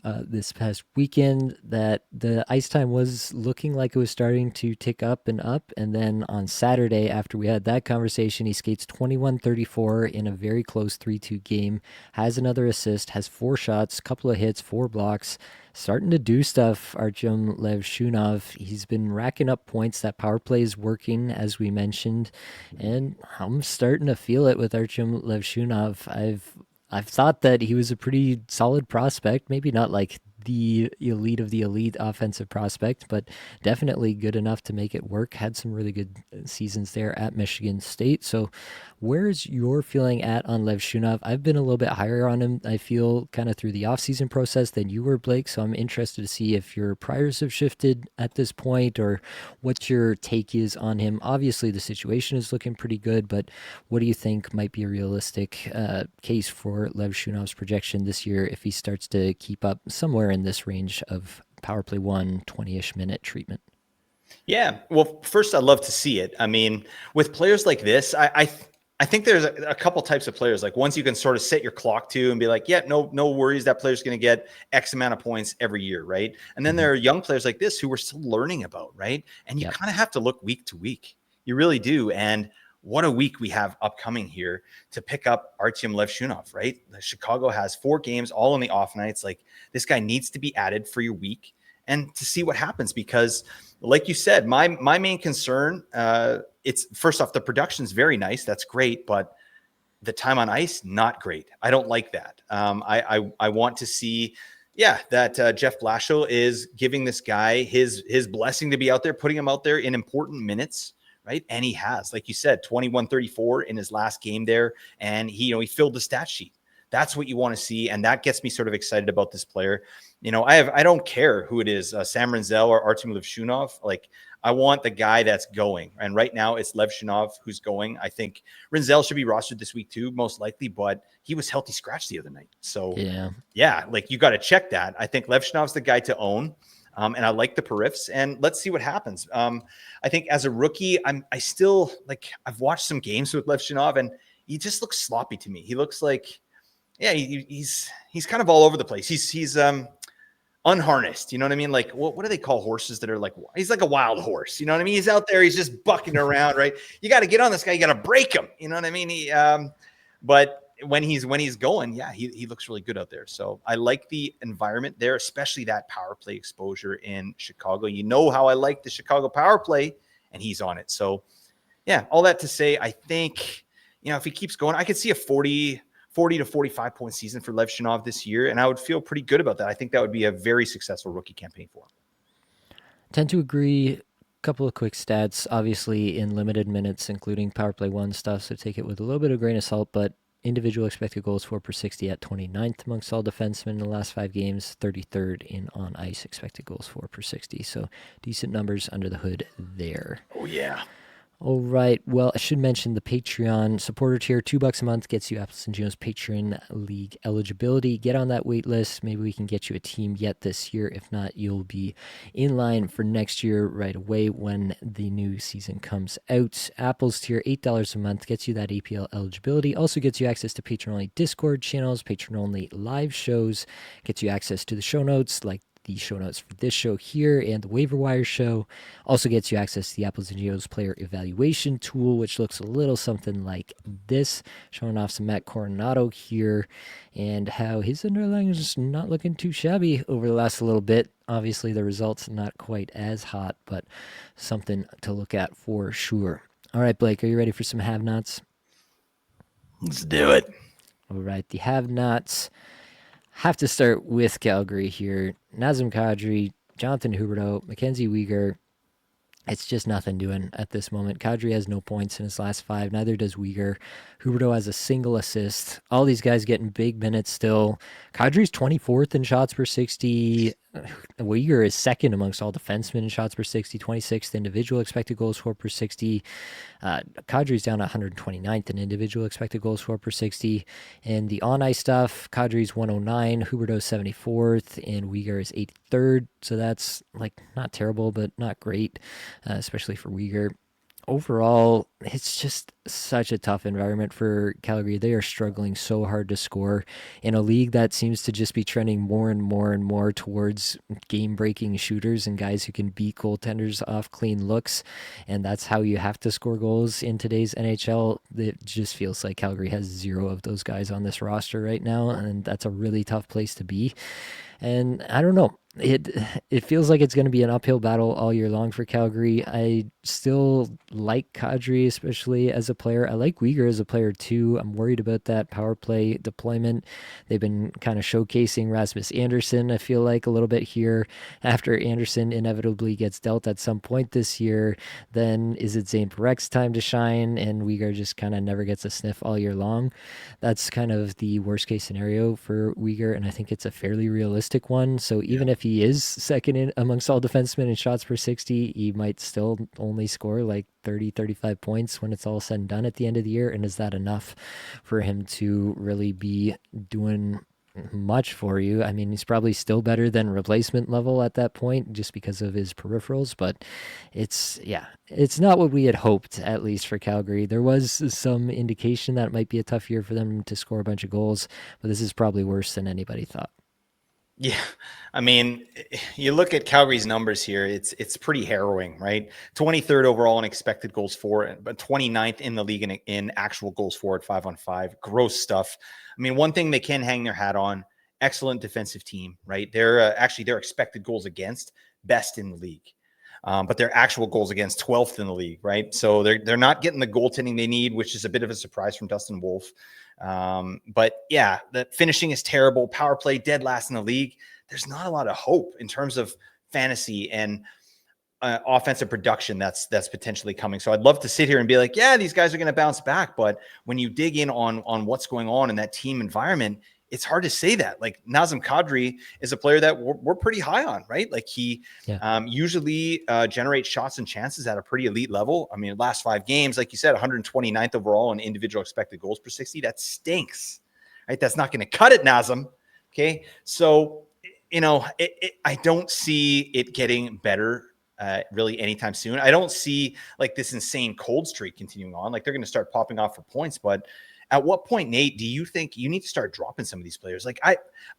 this past weekend that the ice time was looking like it was starting to tick up, and then on Saturday, after we had that conversation, he skates 21-34 in a very close 3-2 game, has another assist, has 4 shots, couple of hits, 4 blocks, starting to do stuff, Artyom Levshunov. He's been racking up points. That power play is working, as we mentioned, and I'm starting to feel it with Artyom Levshunov. I've thought that he was a pretty solid prospect, maybe not like the elite of the elite offensive prospect, but definitely good enough to make it work. Had some really good seasons there at Michigan State. So where's your feeling at on Levshunov? I've been a little bit higher on him, I feel, kind of through the offseason process than you were, Blake. So I'm interested to see if your priors have shifted at this point or what your take is on him. Obviously, the situation is looking pretty good, but what do you think might be a realistic case for Levshunov's projection this year if he starts to keep up somewhere in this range of power play 1, 20-ish minute treatment? Yeah. Well, first, I'd love to see it. I mean, with players like this, I think there's a couple types of players. Like ones you can sort of set your clock to and be like, yeah, no worries. That player's going to get X amount of points every year, right? And then there are young players like this who we're still learning about, right? And you kind of have to look week to week. You really do. And what a week we have upcoming here to pick up Artyom Levshunov, right? Chicago has 4 games, all on the off nights. Like this guy needs to be added for your week and to see what happens, because like you said, my main concern, it's first off, the production's very nice. That's great. But the time on ice, not great. I don't like that. I want to see, Yeah, that Jeff Blashill is giving this guy his blessing to be out there, putting him out there in important minutes, right? And he has, like you said, 21-34 in his last game there, and he filled the stat sheet. That's what you want to see, and that gets me sort of excited about this player. I don't care who it is, Sam Renzel or Artem Levshunov. Like, I want the guy that's going, and right now it's Levshunov who's going. I think Renzel should be rostered this week too, most likely, but he was healthy scratch the other night, so yeah, like you got to check that. I think Levshunov's the guy to own. And I like the periffs, and let's see what happens. I think as a rookie, I still like, I've watched some games with Levshunov, and he just looks sloppy to me. He looks like, yeah, he's kind of all over the place. He's unharnessed. You know what I mean? Like, what do they call horses that are like, he's like a wild horse. You know what I mean? He's out there, he's just bucking around, right? You got to get on this guy. You got to break him. You know what I mean? But when he's going, yeah, he looks really good out there. So I like the environment there, especially that power play exposure in Chicago. You know how I like the Chicago power play, and he's on it. So yeah, all that to say, I think, if he keeps going, I could see a 40 to 45 point season for Levshunov this year, and I would feel pretty good about that. I think that would be a very successful rookie campaign for him. Tend to agree. Couple of quick stats, obviously in limited minutes, including power play 1 stuff, so take it with a little bit of grain of salt, but individual expected goals for per 60 at 29th amongst all defensemen in the last 5 games, 33rd in on ice expected goals for per 60. So decent numbers under the hood there. Oh yeah. All right. Well, I should mention the Patreon supporter tier, $2 a month gets you Apples Ginos Patron League eligibility. Get on that wait list. Maybe we can get you a team yet this year. If not, you'll be in line for next year right away when the new season comes out. Apples tier, $8 a month gets you that APL eligibility. Also gets you access to patron-only Discord channels, patron-only live shows, gets you access to the show notes, like the show notes for this show here and the Waiver Wire show. Also gets you access to the Apples Ginos player evaluation tool, which looks a little something like this, showing off some Matt Coronado here and how his underlying is just not looking too shabby over the last little bit. Obviously, the results not quite as hot, but something to look at for sure. All right, Blake, are you ready for some have-nots? Let's do it. All right, the have-nots. Have to start with Calgary here. Nazem Kadri, Jonathan Huberdeau, Mackenzie Weegar. It's just nothing doing at this moment. Kadri has no points in his last 5. Neither does Weegar. Huberdeau has a single assist. All these guys getting big minutes still. Kadri's 24th in shots per 60. Weegar is second amongst all defensemen in shots per 60, 26th individual expected goals for per 60. Kadri's down 129th in individual expected goals for per 60. And the on-ice stuff, Kadri's 109, Huberdeau's 74th, and Weegar is 83rd. So that's like not terrible, but not great, especially for Weegar. Overall, it's just such a tough environment for Calgary. They are struggling so hard to score in a league that seems to just be trending more and more and more towards game-breaking shooters and guys who can beat goaltenders off clean looks. And that's how you have to score goals in today's NHL. It just feels like Calgary has 0 of those guys on this roster right now, and that's a really tough place to be. And I don't know. It feels like it's going to be an uphill battle all year long for Calgary. I still like Kadri, especially as a player. I like Weegar as a player too. I'm worried about that power play deployment. They've been kind of showcasing Rasmus Andersson, I feel like, a little bit here. After Andersson inevitably gets dealt at some point this year, then is it Zane Parek's time to shine and Weegar just kind of never gets a sniff all year long? That's kind of the worst case scenario for Weegar, and I think it's a fairly realistic one. So even if he is second in amongst all defensemen in shots per 60, he might still only score like 30, 35 points when it's all said and done at the end of the year. And is that enough for him to really be doing much for you? I mean, he's probably still better than replacement level at that point just because of his peripherals, but it's not what we had hoped, at least for Calgary. There was some indication that it might be a tough year for them to score a bunch of goals, but this is probably worse than anybody thought. Yeah, I mean, you look at Calgary's numbers here, it's pretty harrowing, right? 23rd overall in expected goals for, but 29th in the league in actual goals for at 5-on-5. Gross stuff. I mean, one thing they can hang their hat on, excellent defensive team, right? They're actually their expected goals against best in the league. But their actual goals against 12th in the league, right? So they're not getting the goaltending they need, which is a bit of a surprise from Dustin Wolf. But yeah, the finishing is terrible. Power play dead last in the league. there's not a lot of hope in terms of fantasy and offensive production that's potentially coming. So I'd love to sit here and be like, yeah, these guys are going to bounce back. But when you dig in on what's going on in that team environment, it's hard to say that. Like Nazem Kadri is a player that we're pretty high on, right? Like he usually generates shots and chances at a pretty elite level. I mean, last 5 games, like you said, 129th overall in individual expected goals per 60. That stinks, right? That's not going to cut it, Nazem. Okay. So, I don't see it getting better really anytime soon. I don't see like this insane cold streak continuing on. Like they're going to start popping off for points, but at what point, Nate, do you think you need to start dropping some of these players? Like I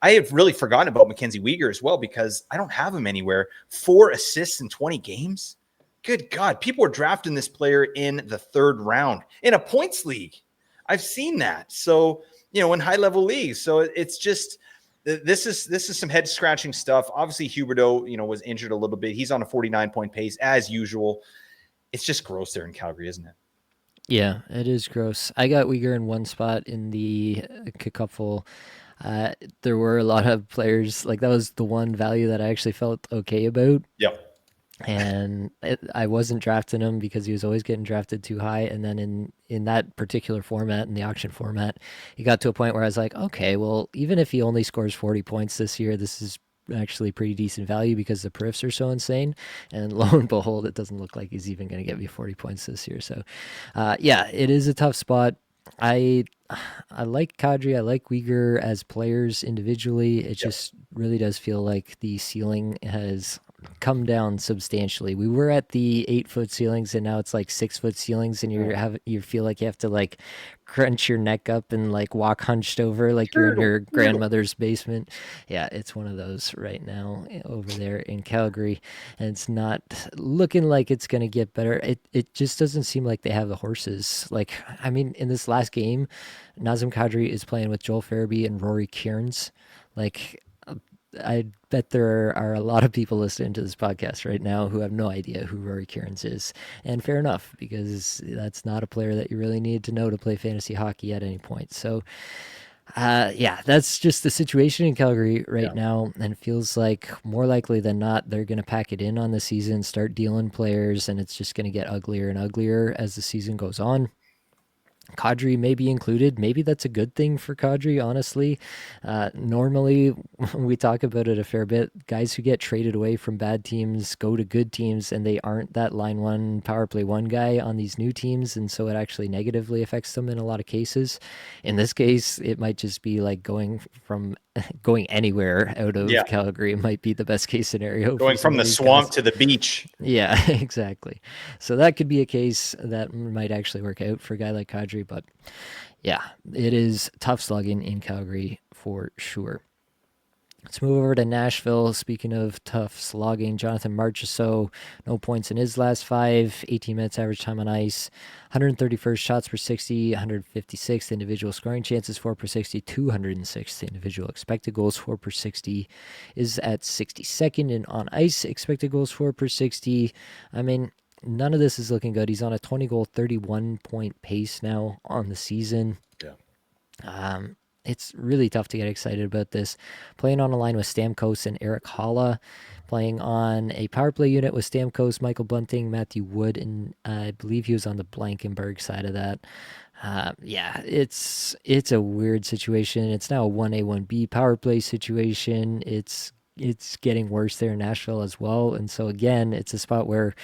have really forgotten about Mackenzie Weegar as well, because I don't have him anywhere. 4 assists in 20 games. Good God. People are drafting this player in the 3rd round in a points league. I've seen that. So, in high level leagues. So it's just, this is some head scratching stuff. Obviously, Huberdeau, was injured a little bit. He's on a 49-point pace as usual. It's just gross there in Calgary, isn't it? Yeah, it is gross. I got Uyghur in one spot in the couple. There were a lot of players, like that was the one value that I actually felt okay about. Yep. And I wasn't drafting him because he was always getting drafted too high. And then in that particular format, in the auction format, he got to a point where I was like, okay, well, even if he only scores 40 points this year, this is actually pretty decent value because the perfs are so insane. And lo and behold, it doesn't look like he's even going to get me 40 points this year. So, yeah, it is a tough spot. I like Kadri, I like Uyghur as players individually. It just really does feel like the ceiling has come down substantially. We were at the 8-foot ceilings and now it's like 6-foot ceilings, and you feel like you have to like crunch your neck up and like walk hunched over like you're in your grandmother's basement. Yeah, it's one of those right now over there in Calgary, and it's not looking like it's going to get better. It just doesn't seem like they have the horses. Like, I mean, in this last game, Nazem Kadri is playing with Joel Farabee and Rory Kearns. Like, I bet there are a lot of people listening to this podcast right now who have no idea who Rory Kearns is. And fair enough, because that's not a player that you really need to know to play fantasy hockey at any point. So, yeah, that's just the situation in Calgary right now. And it feels like more likely than not, they're going to pack it in on the season, start dealing players, and it's just going to get uglier and uglier as the season goes on. Kadri may be included. Maybe that's a good thing for Kadri, honestly. Normally, we talk about it a fair bit. Guys who get traded away from bad teams go to good teams, and they aren't that line 1, power play 1 guy on these new teams, and so it actually negatively affects them in a lot of cases. In this case, it might just be like going anywhere out of Calgary might be the best case scenario. Going from the swamp to the beach. Yeah, exactly. So that could be a case that might actually work out for a guy like Kadri, but yeah, it is tough slugging in Calgary for sure. Let's move over to Nashville. Speaking of tough slogging, Jonathan Marchessault, no points in his last 5, 18 minutes average time on ice, 131st shots per 60, 156th individual scoring chances, 4 per 60, 206th individual expected goals, 4 per 60, is at 62nd in on ice expected goals, 4 per 60. I mean, none of this is looking good. He's on a 20-goal, 31-point pace now on the season. Yeah. It's really tough to get excited about this. Playing on a line with Stamkos and Eric Holla, playing on a power play unit with Stamkos, Michael Bunting, Matthew Wood, and I believe he was on the Blankenberg side of that. Yeah, it's a weird situation. It's now a 1A, 1B power play situation. It's getting worse there in Nashville as well. And so again, it's a spot where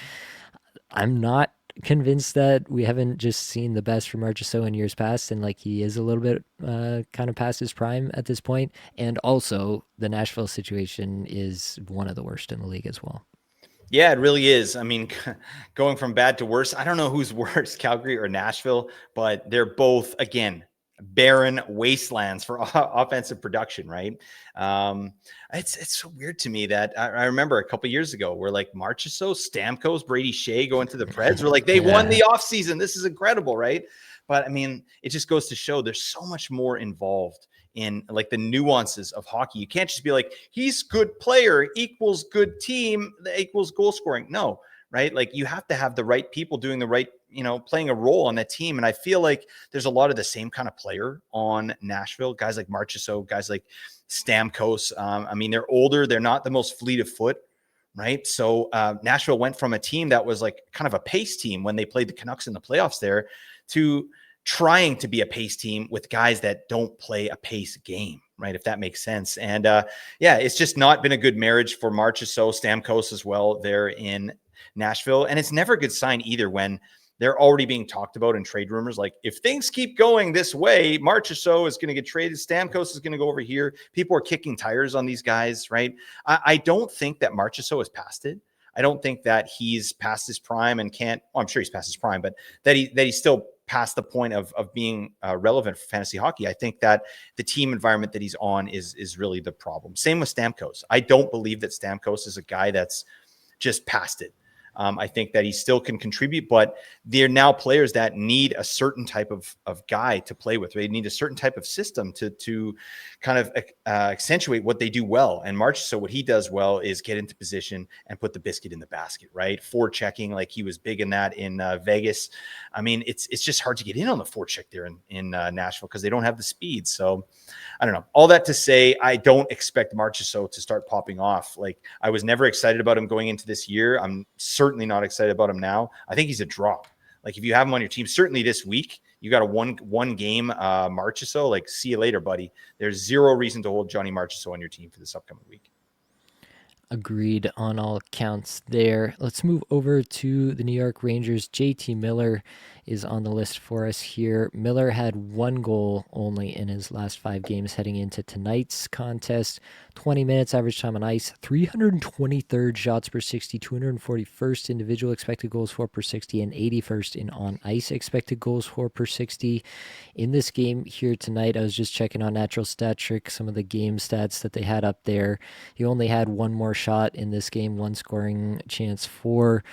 I'm not convinced that we haven't just seen the best from Marchessault in years past, and like he is a little bit kind of past his prime at this point. And also, the Nashville situation is one of the worst in the league as well. Yeah, it really is. I mean, going from bad to worse, I don't know who's worse, Calgary or Nashville, but they're both, again, barren wastelands for offensive production, right? It's so weird to me that I remember a couple years ago where like Marchessault, Stamkos, Brady Shea going to the Preds were like, they won the offseason. This is incredible, right? But I mean, it just goes to show there's so much more involved in like the nuances of hockey. You can't just be like, he's good player equals good team equals goal scoring. No, right? Like you have to have the right people doing the right playing a role on that team. And I feel like there's a lot of the same kind of player on Nashville, guys like Marchessault, guys like Stamkos. I mean, they're older. They're not the most fleet of foot, right? So Nashville went from a team that was like kind of a pace team when they played the Canucks in the playoffs there to trying to be a pace team with guys that don't play a pace game, right? If that makes sense. And it's just not been a good marriage for Marchessault, Stamkos as well there in Nashville. And it's never a good sign either when they're already being talked about in trade rumors. Like, if things keep going this way, Marchessault is going to get traded. Stamkos is going to go over here. People are kicking tires on these guys, right? I don't think that Marchessault is past it. I don't think that he's past his prime and can't. Well, I'm sure he's past his prime, but that he's still past the point of being relevant for fantasy hockey. I think that the team environment that he's on is really the problem. Same with Stamkos. I don't believe that Stamkos is a guy that's just past it. I think that he still can contribute, but they're now players that need a certain type of guy to play with. They need a certain type of system to kind of accentuate what they do well. And so what he does well is get into position and put the biscuit in the basket, right? Forechecking, like he was big in that in Vegas. I mean, it's just hard to get in on the forecheck there in Nashville because they don't have the speed. So I don't know. All that to say, I don't expect Marchessault to start popping off. Like, I was never excited about him going into this year. I'm certainly not excited about him now. I think he's a drop. Like, if you have him on your team, certainly this week, you got a one game Marchessault, like, see you later, buddy. There's zero reason to hold Johnny Marchessault on your team for this upcoming week. Agreed on all counts there. Let's move over to the New York Rangers. JT Miller is on the list for us here. Miller had 1 goal only in his last 5 games heading into tonight's contest. 20 minutes average time on ice, 323rd shots per 60, 241st individual expected goals for per 60, and 81st in on-ice expected goals for per 60. In this game here tonight, I was just checking on Natural Stat Trick, some of the game stats that they had up there. He only had 1 more shot in this game, 1 scoring chance for.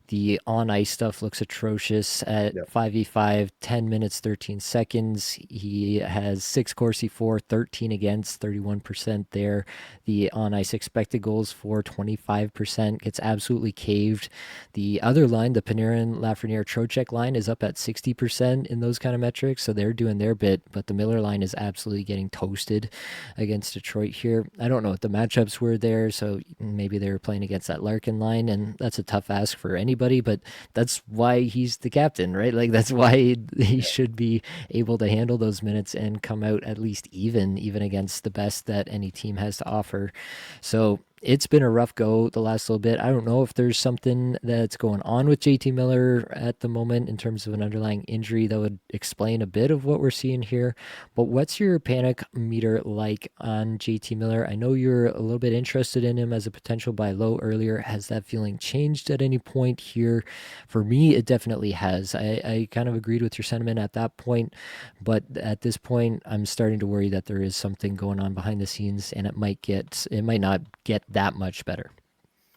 The on-ice stuff looks atrocious at 5v5, 10 minutes, 13 seconds. He has 6 Corsi for, 13 against, 31% there. The on-ice expected goals for, 25%. Gets absolutely caved. The other line, the Panarin, Lafreniere, Trocheck line is up at 60% in those kind of metrics, so they're doing their bit, but the Miller line is absolutely getting toasted against Detroit here. I don't know what the matchups were there, so maybe they were playing against that Larkin line, and that's a tough ask for anybody, but that's why he's the captain, right? Like, that's why he should be able to handle those minutes and come out at least even against the best that any team has to offer. So it's been a rough go the last little bit. I don't know if there's something that's going on with JT Miller at the moment in terms of an underlying injury that would explain a bit of what we're seeing here. But what's your panic meter like on JT Miller? I know you're a little bit interested in him as a potential buy low earlier. Has that feeling changed at any point here? For me, it definitely has. I kind of agreed with your sentiment at that point, but at this point, I'm starting to worry that there is something going on behind the scenes, and it might not get that much better.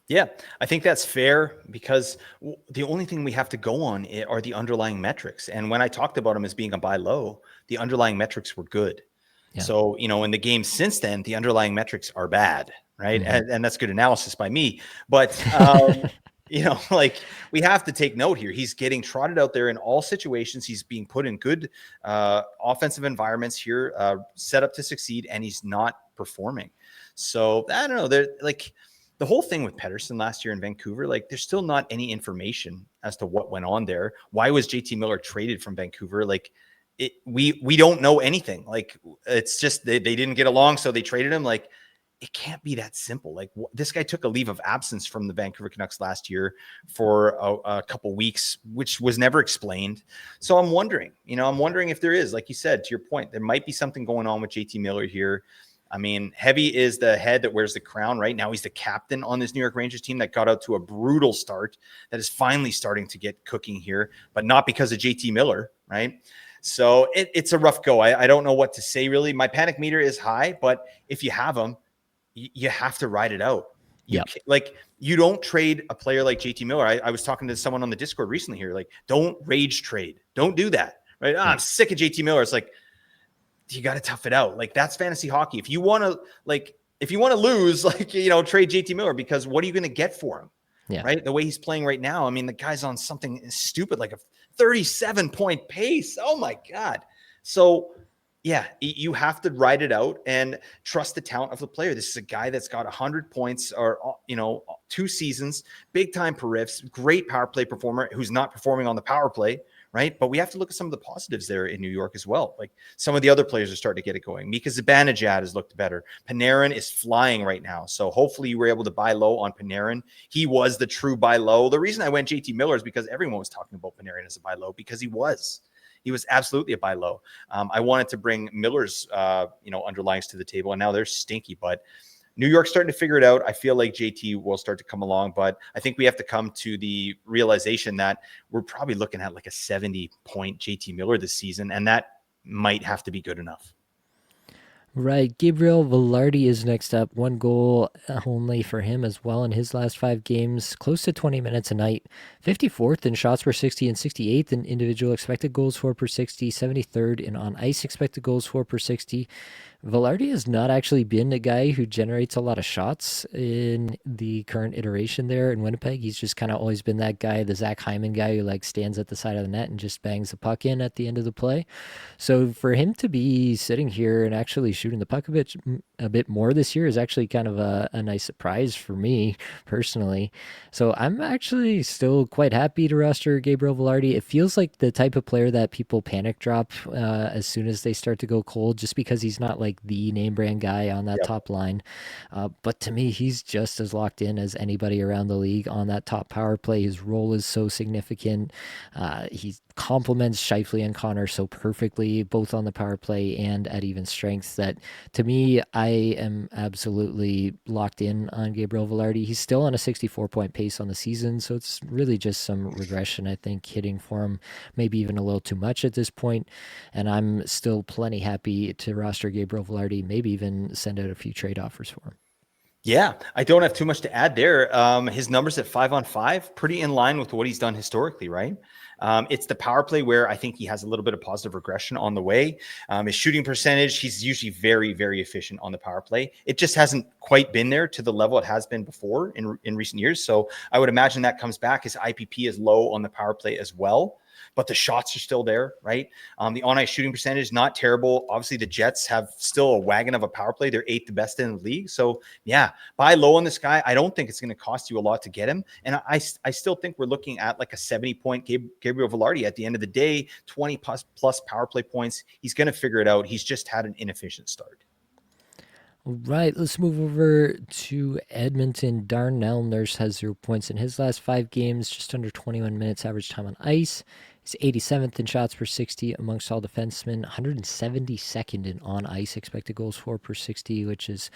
Yeah, I think that's fair because the only thing we have to go on are the underlying metrics. And when I talked about him as being a buy low, the underlying metrics were good. Yeah. So, in the game since then, the underlying metrics are bad, right? Mm-hmm. And that's good analysis by me. But, like, we have to take note here. He's getting trotted out there in all situations. He's being put in good offensive environments here, set up to succeed, and he's not performing. So I don't know. They're like the whole thing with Pettersson last year in Vancouver, like, there's still not any information as to what went on there. Why was JT Miller traded from Vancouver? Like, we don't know anything. Like, it's just they didn't get along, so they traded him. Like, it can't be that simple. Like, this guy took a leave of absence from the Vancouver Canucks last year for a couple weeks, which was never explained. So I'm wondering if there is, like you said, to your point, there might be something going on with JT Miller here. I mean, heavy is the head that wears the crown, right? Now he's the captain on this New York Rangers team that got out to a brutal start that is finally starting to get cooking here, but not because of JT Miller, right? So it's a rough go. I don't know what to say, really. My panic meter is high, but if you have him, you have to ride it out. You don't trade a player like JT Miller. I was talking to someone on the Discord recently here, like, don't rage trade. Don't do that, right? I'm sick of JT Miller. It's like, you got to tough it out. Like, that's fantasy hockey. If you want to lose, like, trade JT Miller, because what are you going to get for him? Yeah. Right. The way he's playing right now. I mean, the guy's on something stupid, like a 37-point pace. Oh my God. So yeah, you have to ride it out and trust the talent of the player. This is a guy that's got 100 points or, 2 seasons, big time periffs, great power play performer who's not performing on the power play, right? But we have to look at some of the positives there in New York as well. Like some of the other players are starting to get it going. Mika Zibanejad has looked better. Panarin is flying right now. So hopefully you were able to buy low on Panarin. He was the true buy low. The reason I went JT Miller is because everyone was talking about Panarin as a buy low because he was. He was absolutely a buy low. I wanted to bring Miller's, underlines to the table, and now they're stinky. But New York's starting to figure it out. I feel like JT will start to come along, but I think we have to come to the realization that we're probably looking at like a 70-point JT Miller this season, and that might have to be good enough. Right. Gabriel Velarde is next up. 1 goal only for him as well in his last 5 games. Close to 20 minutes a night. 54th in shots per 60 and 68th in individual expected goals for per 60. 73rd in on ice expected goals for per 60. Velarde has not actually been a guy who generates a lot of shots in the current iteration there in Winnipeg. He's just kind of always been that guy, the Zach Hyman guy who like stands at the side of the net and just bangs the puck in at the end of the play. So for him to be sitting here and actually shooting the puck a bit more this year is actually kind of a nice surprise for me personally. So I'm actually still quite happy to roster Gabriel Velarde. It feels like the type of player that people panic drop as soon as they start to go cold, just because he's not like the name brand guy on that Yep. top line. But to me, he's just as locked in as anybody around the league on that top power play. His role is so significant. He complements Scheifele and Connor so perfectly, both on the power play and at even strength, that to me, I am absolutely locked in on Gabriel Velarde. He's still on a 64-point pace on the season, so it's really just some regression, I think, hitting for him, maybe even a little too much at this point. And I'm still plenty happy to roster Gabriel Velarde, maybe even send out a few trade offers for him. Yeah, I don't have too much to add there. His numbers at 5-on-5, pretty in line with what he's done historically, right? It's the power play where I think he has a little bit of positive regression on the way. His shooting percentage, he's usually very, very efficient on the power play. It just hasn't quite been there to the level it has been before in recent years. So I would imagine that comes back. His IPP is low on the power play as well, but the shots are still there, right? The on-ice shooting percentage, not terrible. Obviously, the Jets have still a wagon of a power play. They're 8th best in the league. So, yeah, buy low on this guy. I don't think it's going to cost you a lot to get him. And I still think we're looking at like a 70-point Gabriel Velarde at the end of the day, 20 plus power play points. He's going to figure it out. He's just had an inefficient start. All right, let's move over to Edmonton. Darnell Nurse has 0 points in his last 5 games, just under 21 minutes average time on ice. He's 87th in shots per 60 amongst all defensemen, 172nd in on ice expected goals for per 60, which is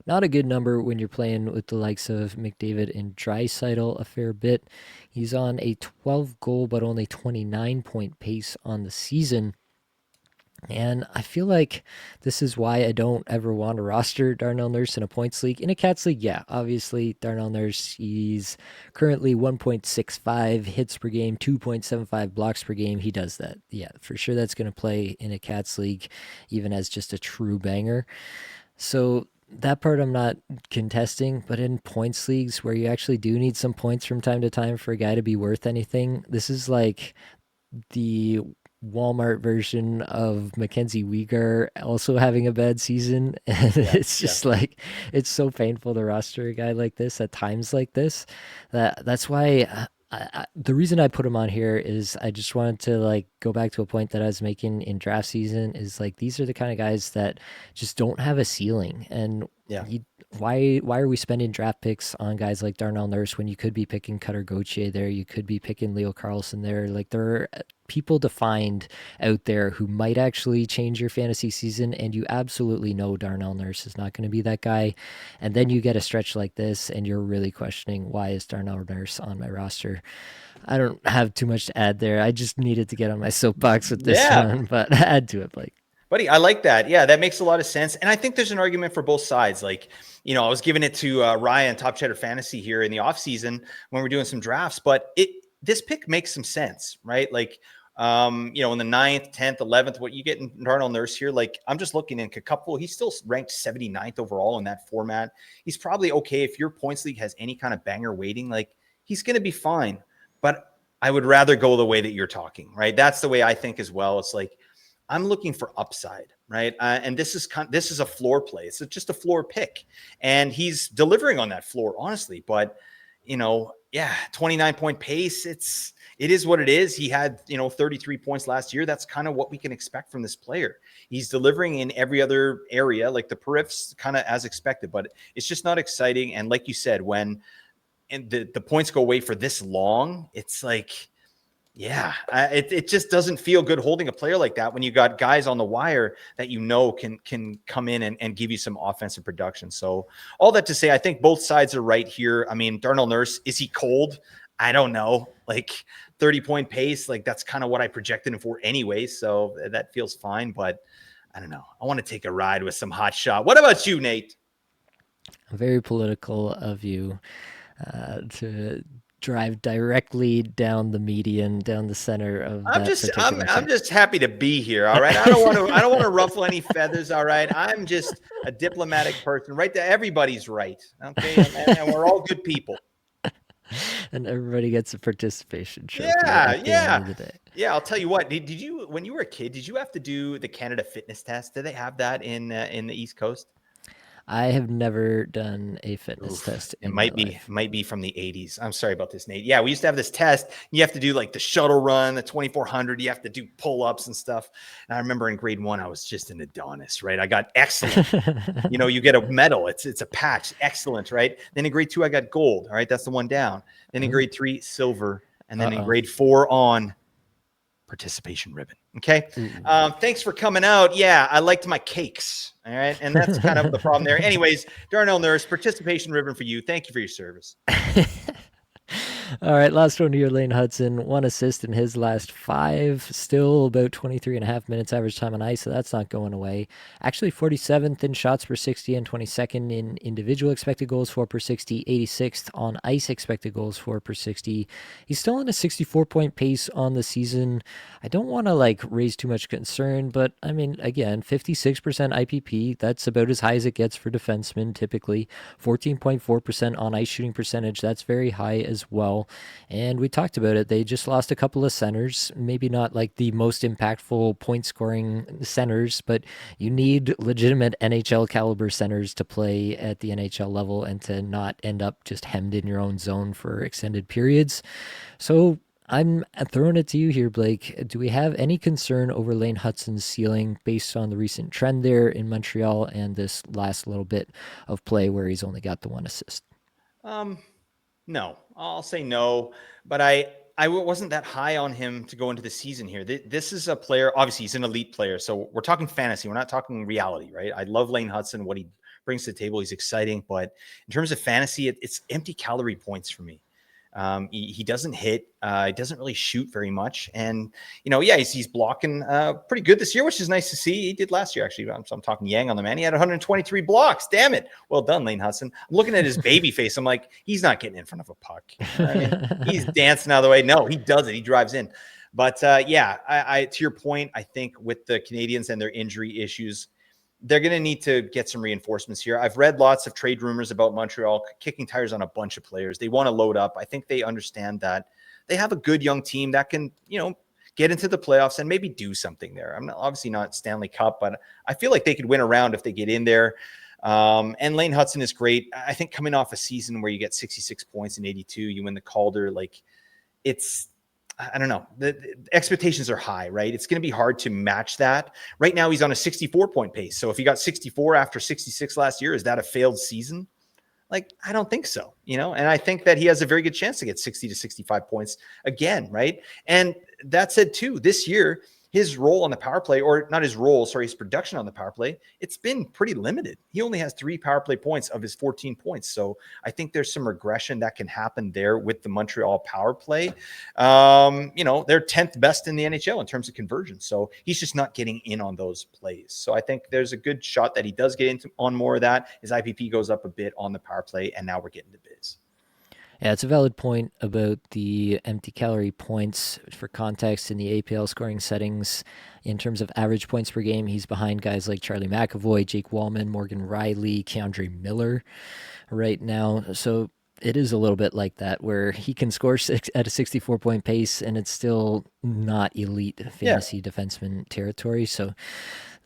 not a good number when you're playing with the likes of McDavid and Draisaitl a fair bit. He's on a 12 goal but only 29-point pace on the season. And I feel like this is why I don't ever want to roster Darnell Nurse in a points league. In a Cats league, yeah, obviously Darnell Nurse, he's currently 1.65 hits per game, 2.75 blocks per game. He does that. Yeah, for sure that's going to play in a Cats league, even as just a true banger. So that part I'm not contesting, but in points leagues where you actually do need some points from time to time for a guy to be worth anything, this is like the Walmart version of Mackenzie Weegar also having a bad season. And it's just like, it's so painful to roster a guy like this at times like this. That's why the reason I put him on here is I just wanted to like go back to a point that I was making in draft season, is like, these are the kind of guys that just don't have a ceiling. And why are we spending draft picks on guys like Darnell Nurse when you could be picking Cutter Gauthier there, you could be picking Leo Carlson there? Like, there are people to find out there who might actually change your fantasy season, and you absolutely know Darnell Nurse is not going to be that guy. And then you get a stretch like this and you're really questioning, why is Darnell Nurse on my roster? I don't have too much to add there. I just needed to get on my soapbox with this one, but add to it, Blake. Buddy, I like that. Yeah, that makes a lot of sense. And I think there's an argument for both sides. Like, I was giving it to Ryan, Top Cheddar Fantasy, here in the offseason when we're doing some drafts, but this pick makes some sense, right? Like, in the 9th, 10th, 11th, what you get in Darnell Nurse here, like, I'm just looking in Kakupful. He's still ranked 79th overall in that format. He's probably okay if your points league has any kind of banger weighting. Like, he's going to be fine. But I would rather go the way that you're talking, right? That's the way I think as well. It's like I'm looking for upside, right? And this is a floor play. It's just a floor pick, and he's delivering on that floor, honestly. But yeah, 29-point pace. It is what it is. He had 33 points last year. That's kind of what we can expect from this player. He's delivering in every other area, like the periffs, kind of as expected. But it's just not exciting. And like you said, when the points go away for this long, it's like, yeah, it just doesn't feel good holding a player like that when you got guys on the wire that can come in and give you some offensive production. So all that to say, I think both sides are right here. I mean, Darnell Nurse, is he cold? I don't know. Like 30-point pace, like that's kind of what I projected him for anyway. So that feels fine. But I don't know. I want to take a ride with some hot shot. What about you, Nate? Very political of you to drive directly down the median, down the center of I'm that just I'm particular I'm pick. just happy to be here. All right. I don't want to ruffle any feathers. All right. I'm just a diplomatic person. Right there. Everybody's right. Okay. And we're all good people. And everybody gets a participation trophy Yeah. at the end Yeah. of the day. Yeah. I'll tell you what. Did you when you were a kid, did you have to do the Canada fitness test? Did they have that in the East Coast? I have never done a fitness Oof, test it in my might life. be from the 80s. I'm sorry about this, Nate. Yeah, we used to have this test. You have to do like the shuttle run, the 2400. You have to do pull-ups and stuff. And I remember in grade 1, I was just an Adonis, right? I got excellent. You get a medal. It's a patch. Excellent, right? Then in grade 2, I got gold. All right, that's the one down. Then in Oh, grade 3, silver. And then in uh-oh. grade 4 on participation ribbon. Okay. Ooh. Thanks for coming out. Yeah, I liked my cakes. All right. And that's kind of the problem there. Anyways, Darnell Nurse, participation ribbon for you. Thank you for your service. All right, last one here, Lane Hudson. 1 assist in his last 5. Still about 23 and a half minutes average time on ice, so that's not going away. Actually, 47th in shots per 60 and 22nd in individual expected goals for per 60, 86th on ice expected goals for per 60. He's still in a 64-point pace on the season. I don't want to raise too much concern, but I mean, again, 56% IPP. That's about as high as it gets for defensemen typically. 14.4% on ice shooting percentage. That's very high as well. And we talked about it. They just lost a couple of centers, maybe not like the most impactful point scoring centers, but you need legitimate NHL caliber centers to play at the NHL level and to not end up just hemmed in your own zone for extended periods. So I'm throwing it to you here, Blake. Do we have any concern over Lane Hudson's ceiling based on the recent trend there in Montreal and this last little bit of play where he's only got the 1 assist? Um, no, I'll say no, but I wasn't that high on him to go into the season here. This is a player, obviously he's an elite player. So we're talking fantasy. We're not talking reality, right? I love Lane Hudson, what he brings to the table. He's exciting, but in terms of fantasy, it's empty calorie points for me. He doesn't hit. He doesn't really shoot very much. And, yeah, he's blocking pretty good this year, which is nice to see. He did last year, actually. So I'm talking Yang on the man. He had 123 blocks. Damn it. Well done, Lane Hudson. I'm looking at his baby face. I'm like, he's not getting in front of a puck. I mean, he's dancing out of the way. No, he does it. He drives in. But, yeah, I to your point, I think with the Canadians and their injury issues, they're going to need to get some reinforcements here. I've read lots of trade rumors about Montreal kicking tires on a bunch of players. They want to load up. I think they understand that they have a good young team that can, get into the playoffs and maybe do something there. I'm obviously not Stanley Cup, but I feel like they could win a round if they get in there. And Lane Hudson is great. I think coming off a season where you get 66 points in 82, you win the Calder, I don't know. The expectations are high, right? It's going to be hard to match that. Right now, he's on a 64-point pace. So if he got 64 after 66 last year, is that a failed season? I don't think so, and I think that he has a very good chance to get 60 to 65 points again, right? And that said, too, this year, his role on the power play, or not his role, sorry, his production on the power play, it's been pretty limited. He only has 3 power play points of his 14 points. So I think there's some regression that can happen there with the Montreal power play. They're 10th best in the NHL in terms of conversion. So he's just not getting in on those plays. So I think there's a good shot that he does get on more of that. His IPP goes up a bit on the power play, and now we're getting to biz. Yeah, it's a valid point about the empty calorie points. For context, in the APL scoring settings, in terms of average points per game, he's behind guys like Charlie McAvoy, Jake Wallman, Morgan Riley, Keandre Miller right now. So it is a little bit like that, where he can score at a 64-point pace, and it's still not elite Yeah. fantasy defenseman territory. So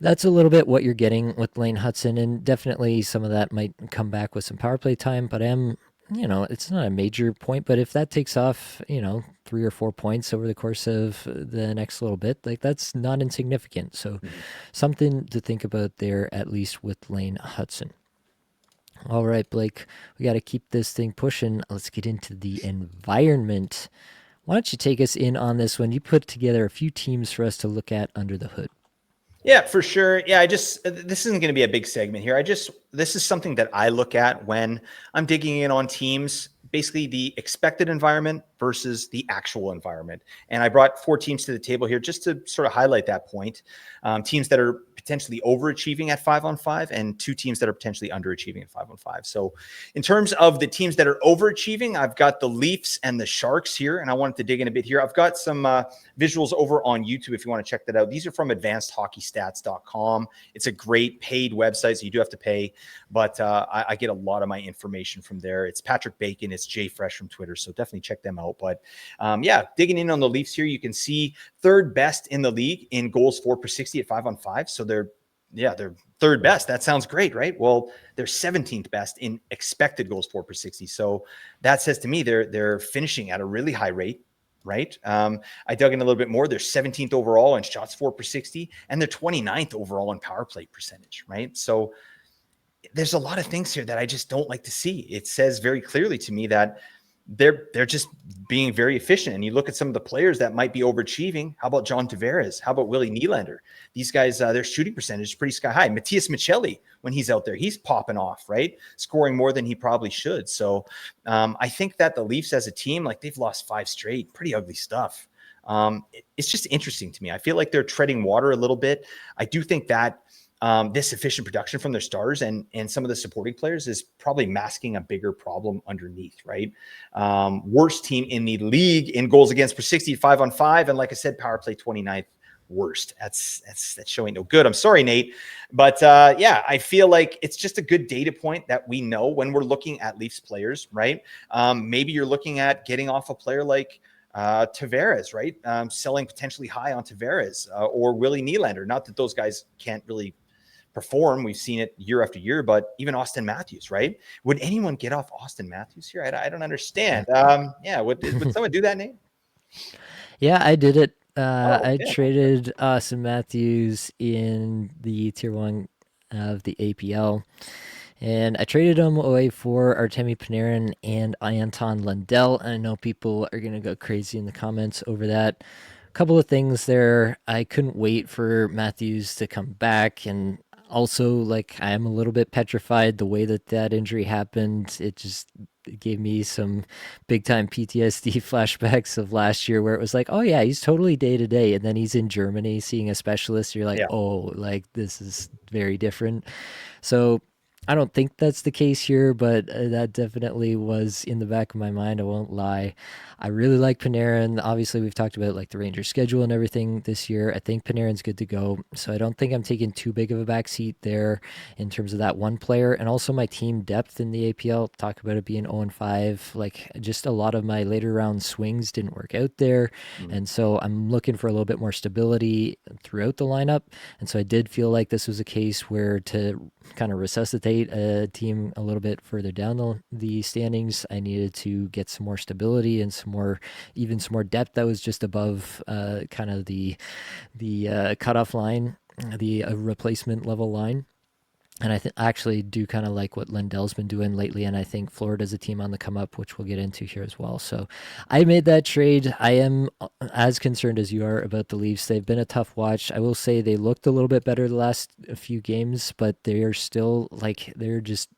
that's a little bit what you're getting with Lane Hudson, and definitely some of that might come back with some power play time. But it's not a major point, but if that takes off, 3 or 4 points over the course of the next little bit, like that's not insignificant. So Mhm. something to think about there, at least with Lane Hudson. All right, Blake, we got to keep this thing pushing. Let's get into the environment. Why don't you take us in on this one? You put together a few teams for us to look at under the hood. Yeah, for sure. Yeah, this isn't going to be a big segment here. This is something that I look at when I'm digging in on teams, basically the expected environment versus the actual environment. And I brought 4 teams to the table here just to sort of highlight that point. Teams that are potentially overachieving at 5-on-5 and 2 teams that are potentially underachieving at 5-on-5. So in terms of the teams that are overachieving, I've got the Leafs and the Sharks here, and I wanted to dig in a bit here. I've got some visuals over on YouTube if you want to check that out. These are from advancedhockeystats.com. It's a great paid website, so you do have to pay, but I get a lot of my information from there. It's Patrick Bacon, it's Jay Fresh from Twitter, so definitely check them out. But digging in on the Leafs here, you can see third best in the league in goals for per 60 at 5-on-5. So they're third best. That sounds great, right? Well, they're 17th best in expected goals for per 60. So that says to me they're finishing at a really high rate, right? I dug in a little bit more. They're 17th overall in shots for per 60, and they're 29th overall in power play percentage, right? So there's a lot of things here that I just don't like to see. It says very clearly to me that they're just being very efficient. And you look at some of the players that might be overachieving. How about John Tavares? How about Willie Nylander? These guys, their shooting percentage is pretty sky high. Matthias Michelli, when he's out there, he's popping off, right? Scoring more than he probably should. So I think that the Leafs as a team, like they've lost 5 straight, pretty ugly stuff. It's just interesting to me. I feel like they're treading water a little bit. I do think that this efficient production from their stars and some of the supporting players is probably masking a bigger problem underneath, right? Worst team in the league in goals against per 60 5-on-5. And like I said, power play 29th worst. That's showing no good. I'm sorry, Nate. But I feel like it's just a good data point that we know when we're looking at Leafs players, right? Maybe you're looking at getting off a player like Tavares, right? Selling potentially high on Tavares or Willie Nylander. Not that those guys can't really perform. We've seen it year after year, but even Austin Matthews, right? Would anyone get off Austin Matthews here? I don't understand. Would someone do that, Nate? Yeah, I did it. Oh, I yeah. traded Austin Matthews in the tier 1 of the APL, and I traded him away for Artemi Panarin and Anton Lundell. I know people are going to go crazy in the comments over that. A couple of things there. I couldn't wait for Matthews to come back, and also, like, I am a little bit petrified the way that injury happened. It gave me some big time PTSD flashbacks of last year where it was like, oh yeah, he's totally day to day, and then he's in Germany seeing a specialist. You're like, Yeah. oh, like this is very different. So I don't think that's the case here, but that definitely was in the back of my mind. I won't lie. I really like Panarin. Obviously, we've talked about like the Rangers schedule and everything this year. I think Panarin's good to go. So I don't think I'm taking too big of a backseat there in terms of that one player. And also my team depth in the APL. Talk about it being 0-5. Like just a lot of my later round swings didn't work out there. Mm. And so I'm looking for a little bit more stability throughout the lineup. And so I did feel like this was a case where to kind of resuscitate a team a little bit further down the standings, I needed to get some more stability and some more depth that was just above kind of the cutoff line, the replacement level line. And I actually do kind of like what Lindell's been doing lately, and I think Florida's a team on the come up, which we'll get into here as well. So I made that trade. I am as concerned as you are about the Leafs. They've been a tough watch. I will say they looked a little bit better the last few games, but they are still like they're just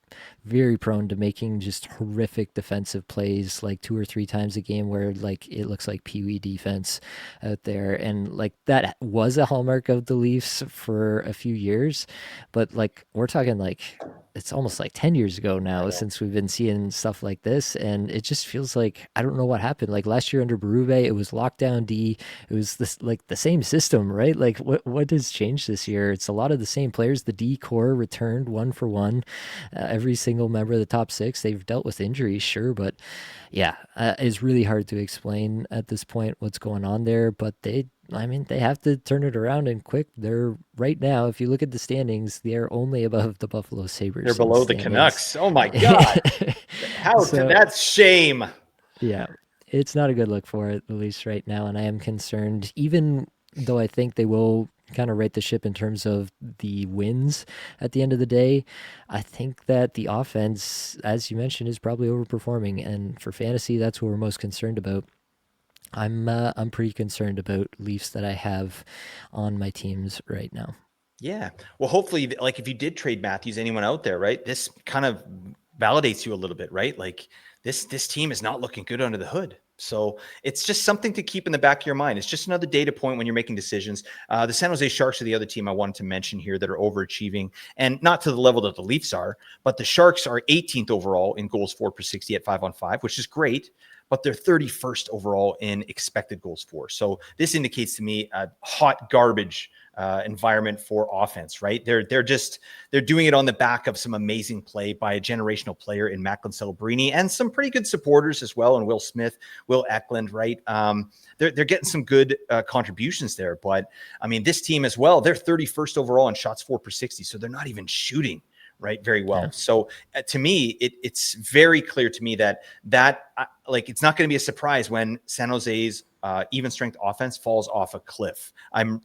very prone to making just horrific defensive plays like 2 or 3 times a game where like it looks like pee-wee defense out there, and like that was a hallmark of the Leafs for a few years, but like we're talking like it's almost like 10 years ago I now know. since we've been seeing stuff like this, and it just feels like I don't know what happened. Like last year under Berube, it was lockdown D. It was this like the same system, right? Like what has changed this year? It's a lot of the same players. The D core returned one for one. Every single member of the top six, they've dealt with injuries, sure, but yeah, it's really hard to explain at this point what's going on there. But I mean, they have to turn it around and quick. They're right now, if you look at the standings, they're only above the Buffalo They're Sabres in the below the standings. Canucks. Oh my God. So, That's shame. yeah, it's not a good look for it, at least right now. And I am concerned, even though I think they will kind of right the ship in terms of the wins at the end of the day. I think that the offense, as you mentioned, is probably overperforming. And for fantasy, that's what we're most concerned about. I'm pretty concerned about Leafs that I have on my teams right now. Yeah. Well, hopefully, like if you did trade Matthews, anyone out there, right? This kind of validates you a little bit, right? Like this team is not looking good under the hood. So it's just something to keep in the back of your mind. It's just another data point when you're making decisions. The San Jose Sharks are the other team I wanted to mention here that are overachieving, and not to the level that the Leafs are, but the Sharks are 18th overall in goals for per 60 at 5-on-5, which is great. But they're 31st overall in expected goals for. So this indicates to me a hot garbage environment for offense, right? They're doing it on the back of some amazing play by a generational player in Macklin Celebrini and some pretty good supporters as well, and Will Smith, Will Eklund, right? They're getting some good contributions there, but I mean, this team as well, they're 31st overall in shots for per 60, so they're not even shooting right very well. Yeah. So to me, it's very clear to me that like it's not going to be a surprise when San Jose's even strength offense falls off a cliff. I'm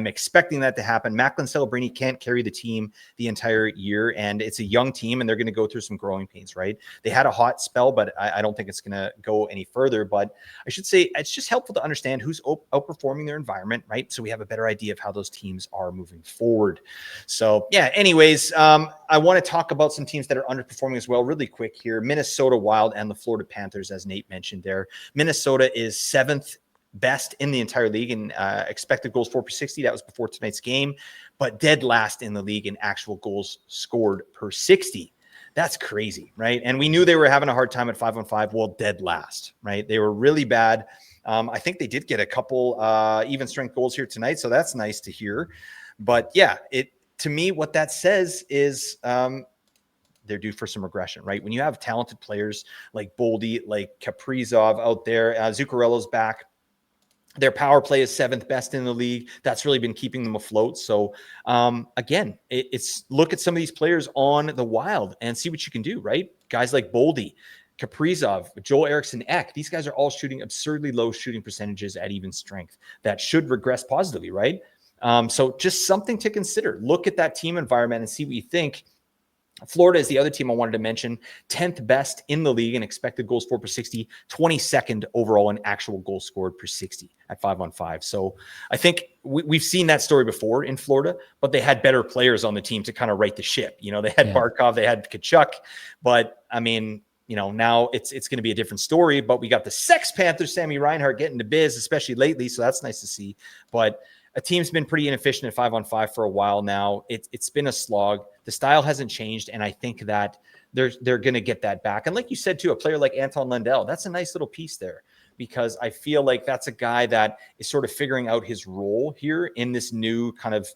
expecting that to happen. Macklin Celebrini can't carry the team the entire year, and it's a young team, and they're going to go through some growing pains, right? They had a hot spell, but I don't think it's going to go any further. But I should say it's just helpful to understand who's outperforming their environment, right? So we have a better idea of how those teams are moving forward. So yeah, anyways, I want to talk about some teams that are underperforming as well really quick here. Minnesota Wild and the Florida Panthers, as Nate mentioned there. Minnesota is 7th best in the entire league in expected goals for per 60. That was before tonight's game, but dead last in the league in actual goals scored per 60. That's crazy, right? And we knew they were having a hard time at 5-on-5. Well, dead last, right? They were really bad. I think they did get a couple even strength goals here tonight, so that's nice to hear. But yeah, to me, what that says is they're due for some regression, right? When you have talented players like Boldy, like Kaprizov out there, Zuccarello's back. Their power play is 7th best in the league. That's really been keeping them afloat. So again, it's look at some of these players on the Wild and see what you can do, right? Guys like Boldy, Kaprizov, Joel Eriksson Ek, these guys are all shooting absurdly low shooting percentages at even strength. That should regress positively, right? So just something to consider. Look at that team environment and see what you think. Florida is the other team I wanted to mention, 10th best in the league in expected goals for per 60, 22nd overall in actual goals scored per 60 at 5-on-5. So I think we've seen that story before in Florida, but they had better players on the team to kind of right the ship. You know, they had Barkov, they had Kachuk, but I mean, you know, now it's going to be a different story, but we got the Sex Panthers, Sammy Reinhart getting to biz, especially lately. So that's nice to see. But a team's been pretty inefficient at 5-on-5 for a while now. It's been a slog. The style hasn't changed, and I think that they're going to get that back. And like you said, too, a player like Anton Lundell, that's a nice little piece there because I feel like that's a guy that is sort of figuring out his role here in this new kind of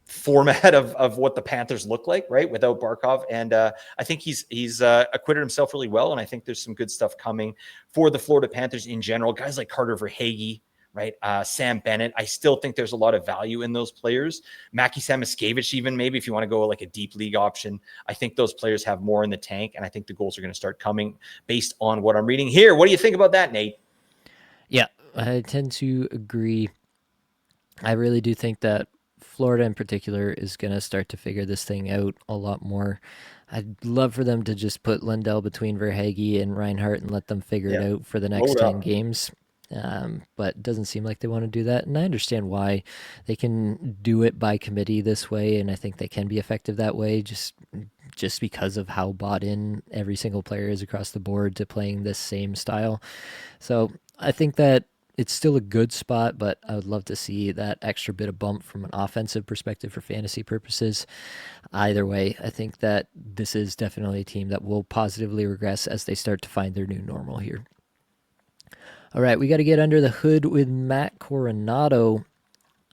format of what the Panthers look like, right, without Barkov. And I think he's acquitted himself really well, and I think there's some good stuff coming for the Florida Panthers in general. Guys like Carter Verhaeghe, right? Sam Bennett. I still think there's a lot of value in those players. Mackie Samoskevich, even maybe if you want to go like a deep league option. I think those players have more in the tank, and I think the goals are going to start coming based on what I'm reading here. What do you think about that, Nate? Yeah, I tend to agree. I really do think that Florida in particular is going to start to figure this thing out a lot more. I'd love for them to just put Lundell between Verhaeghe and Reinhardt and let them figure it Yeah, out for the next load 10 up. games. But it doesn't seem like they want to do that. And I understand why they can do it by committee this way. And I think they can be effective that way just because of how bought in every single player is across the board to playing this same style. So I think that it's still a good spot, but I would love to see that extra bit of bump from an offensive perspective for fantasy purposes. Either way, I think that this is definitely a team that will positively regress as they start to find their new normal here. All right, we got to get under the hood with Matt Coronado.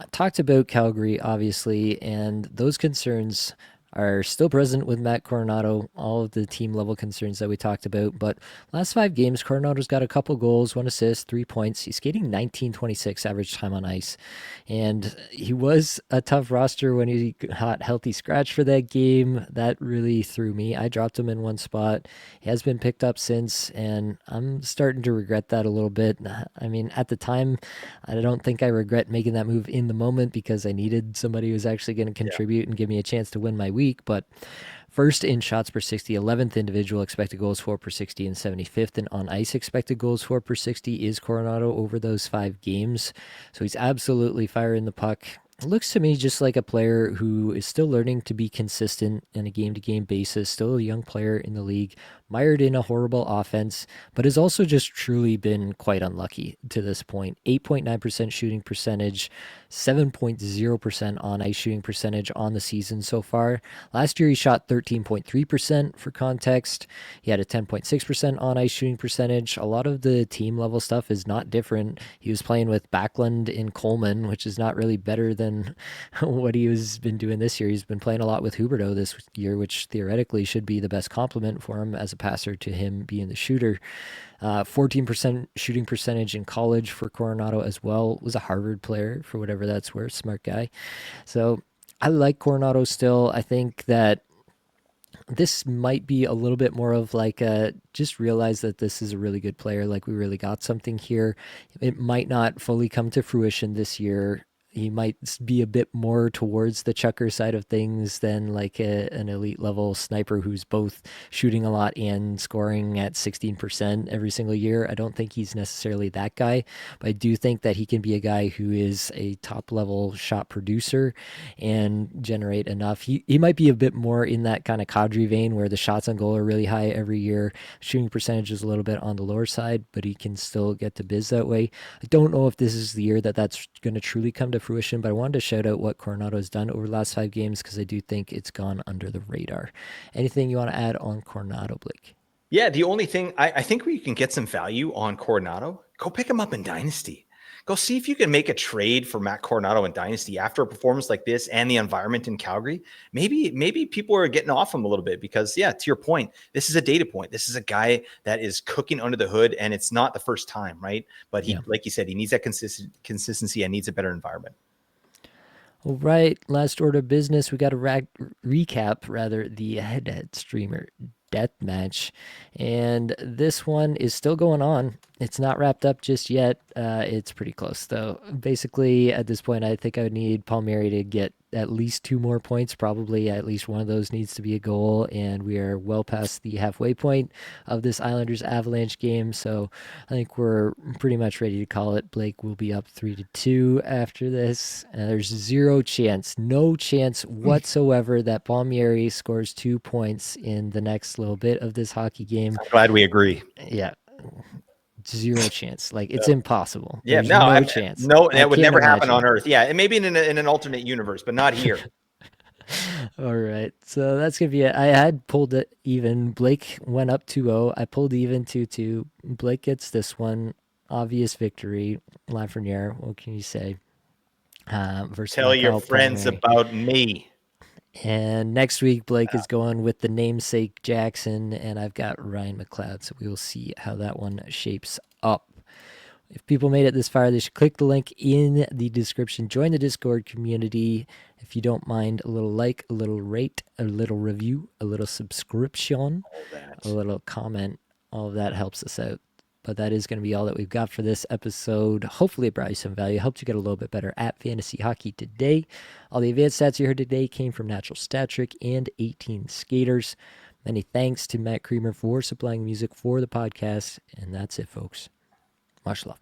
I talked about Calgary, obviously, and those concerns are still present with Matt Coronado, all of the team level concerns that we talked about. But last 5 games, Coronado's got a couple goals, 1 assist, 3 points. He's skating 19:26 average time on ice. And he was a tough roster when he got healthy scratch for that game. That really threw me. I dropped him in one spot. He has been picked up since, and I'm starting to regret that a little bit. I mean, at the time, I don't think I regret making that move in the moment because I needed somebody who was actually going to Yeah. contribute and give me a chance to win my week. But first in shots per 60, 11th individual expected goals for per 60, and 75th in on ice expected goals for per 60 is Coronado over those 5 games. So he's absolutely firing the puck. It looks to me just like a player who is still learning to be consistent on a game to game basis, still a young player in the league, mired in a horrible offense, but has also just truly been quite unlucky to this point. 8.9% shooting percentage, 7.0% on ice shooting percentage on the season so far. Last year, he shot 13.3% for context. He had a 10.6% on ice shooting percentage. A lot of the team level stuff is not different. He was playing with Backlund and Coleman, which is not really better than what he has been doing this year. He's been playing a lot with Huberdeau this year, which theoretically should be the best compliment for him as a passer to him being the shooter. 14% shooting percentage in college for Coronado as well. Was a Harvard player for whatever that's worth. Smart guy. So I like Coronado still. I think that this might be a little bit more of like a just realize that this is a really good player. Like we really got something here. It might not fully come to fruition this year. He might be a bit more towards the chucker side of things than like an elite level sniper who's both shooting a lot and scoring at 16% every single year. I don't think he's necessarily that guy, but I do think that he can be a guy who is a top level shot producer and generate enough. He might be a bit more in that kind of Kadri vein where the shots on goal are really high every year. Shooting percentage is a little bit on the lower side, but he can still get to biz that way. I don't know if this is the year that that's going to truly come to fruition, but I wanted to shout out what Coronado has done over the last 5 games because I do think it's gone under the radar. Anything you want to add on Coronado, Blake? Yeah, the only thing I think where you can get some value on Coronado, go pick him up in Dynasty. Go see if you can make a trade for Matt Coronado in Dynasty after a performance like this and the environment in Calgary. Maybe people are getting off him a little bit because, yeah, to your point, this is a data point. This is a guy that is cooking under the hood, and it's not the first time, right? But he, Yeah. like you said, he needs that consistency and needs a better environment. All right, last order of business. We got to recap, rather, the head-to-head streamer Deathmatch, and this one is still going on. It's not wrapped up just yet. It's pretty close, though. Basically, at this point, I think I would need Palmieri to get at least 2 more points. Probably at least one of those needs to be a goal, and we are well past the halfway point of this Islanders Avalanche game. So I think we're pretty much ready to call it. Blake will be up 3-2 after this. There's zero chance, no chance whatsoever that Palmieri scores 2 points in the next little bit of this hockey game. I'm glad we agree. Yeah, zero chance. Like it's impossible. Yeah, There's no, no chance. no, I that would can't never happen imagine on it. Earth. Yeah, and maybe in an alternate universe, but not here. All right. So that's going to be it. I had pulled it even. Blake went up 2-0. I pulled even 2-2. Blake gets this one. Obvious victory. Lafreniere, what can you say? Versus Tell my your Carl friends Palmieri. about me. And next week, Blake is going with the namesake Jackson, and I've got Ryan McLeod. So we will see how that one shapes up. If people made it this far, they should click the link in the description. Join the Discord community. If you don't mind, a little like, a little rate, a little review, a little subscription, All a that. little comment. All of that helps us out. But that is going to be all that we've got for this episode. Hopefully, it brought you some value. Helped you get a little bit better at fantasy hockey today. All the advanced stats you heard today came from Natural Stat Trick and 18 Skaters. Many thanks to Matt Creamer for supplying music for the podcast. And that's it, folks. Much love.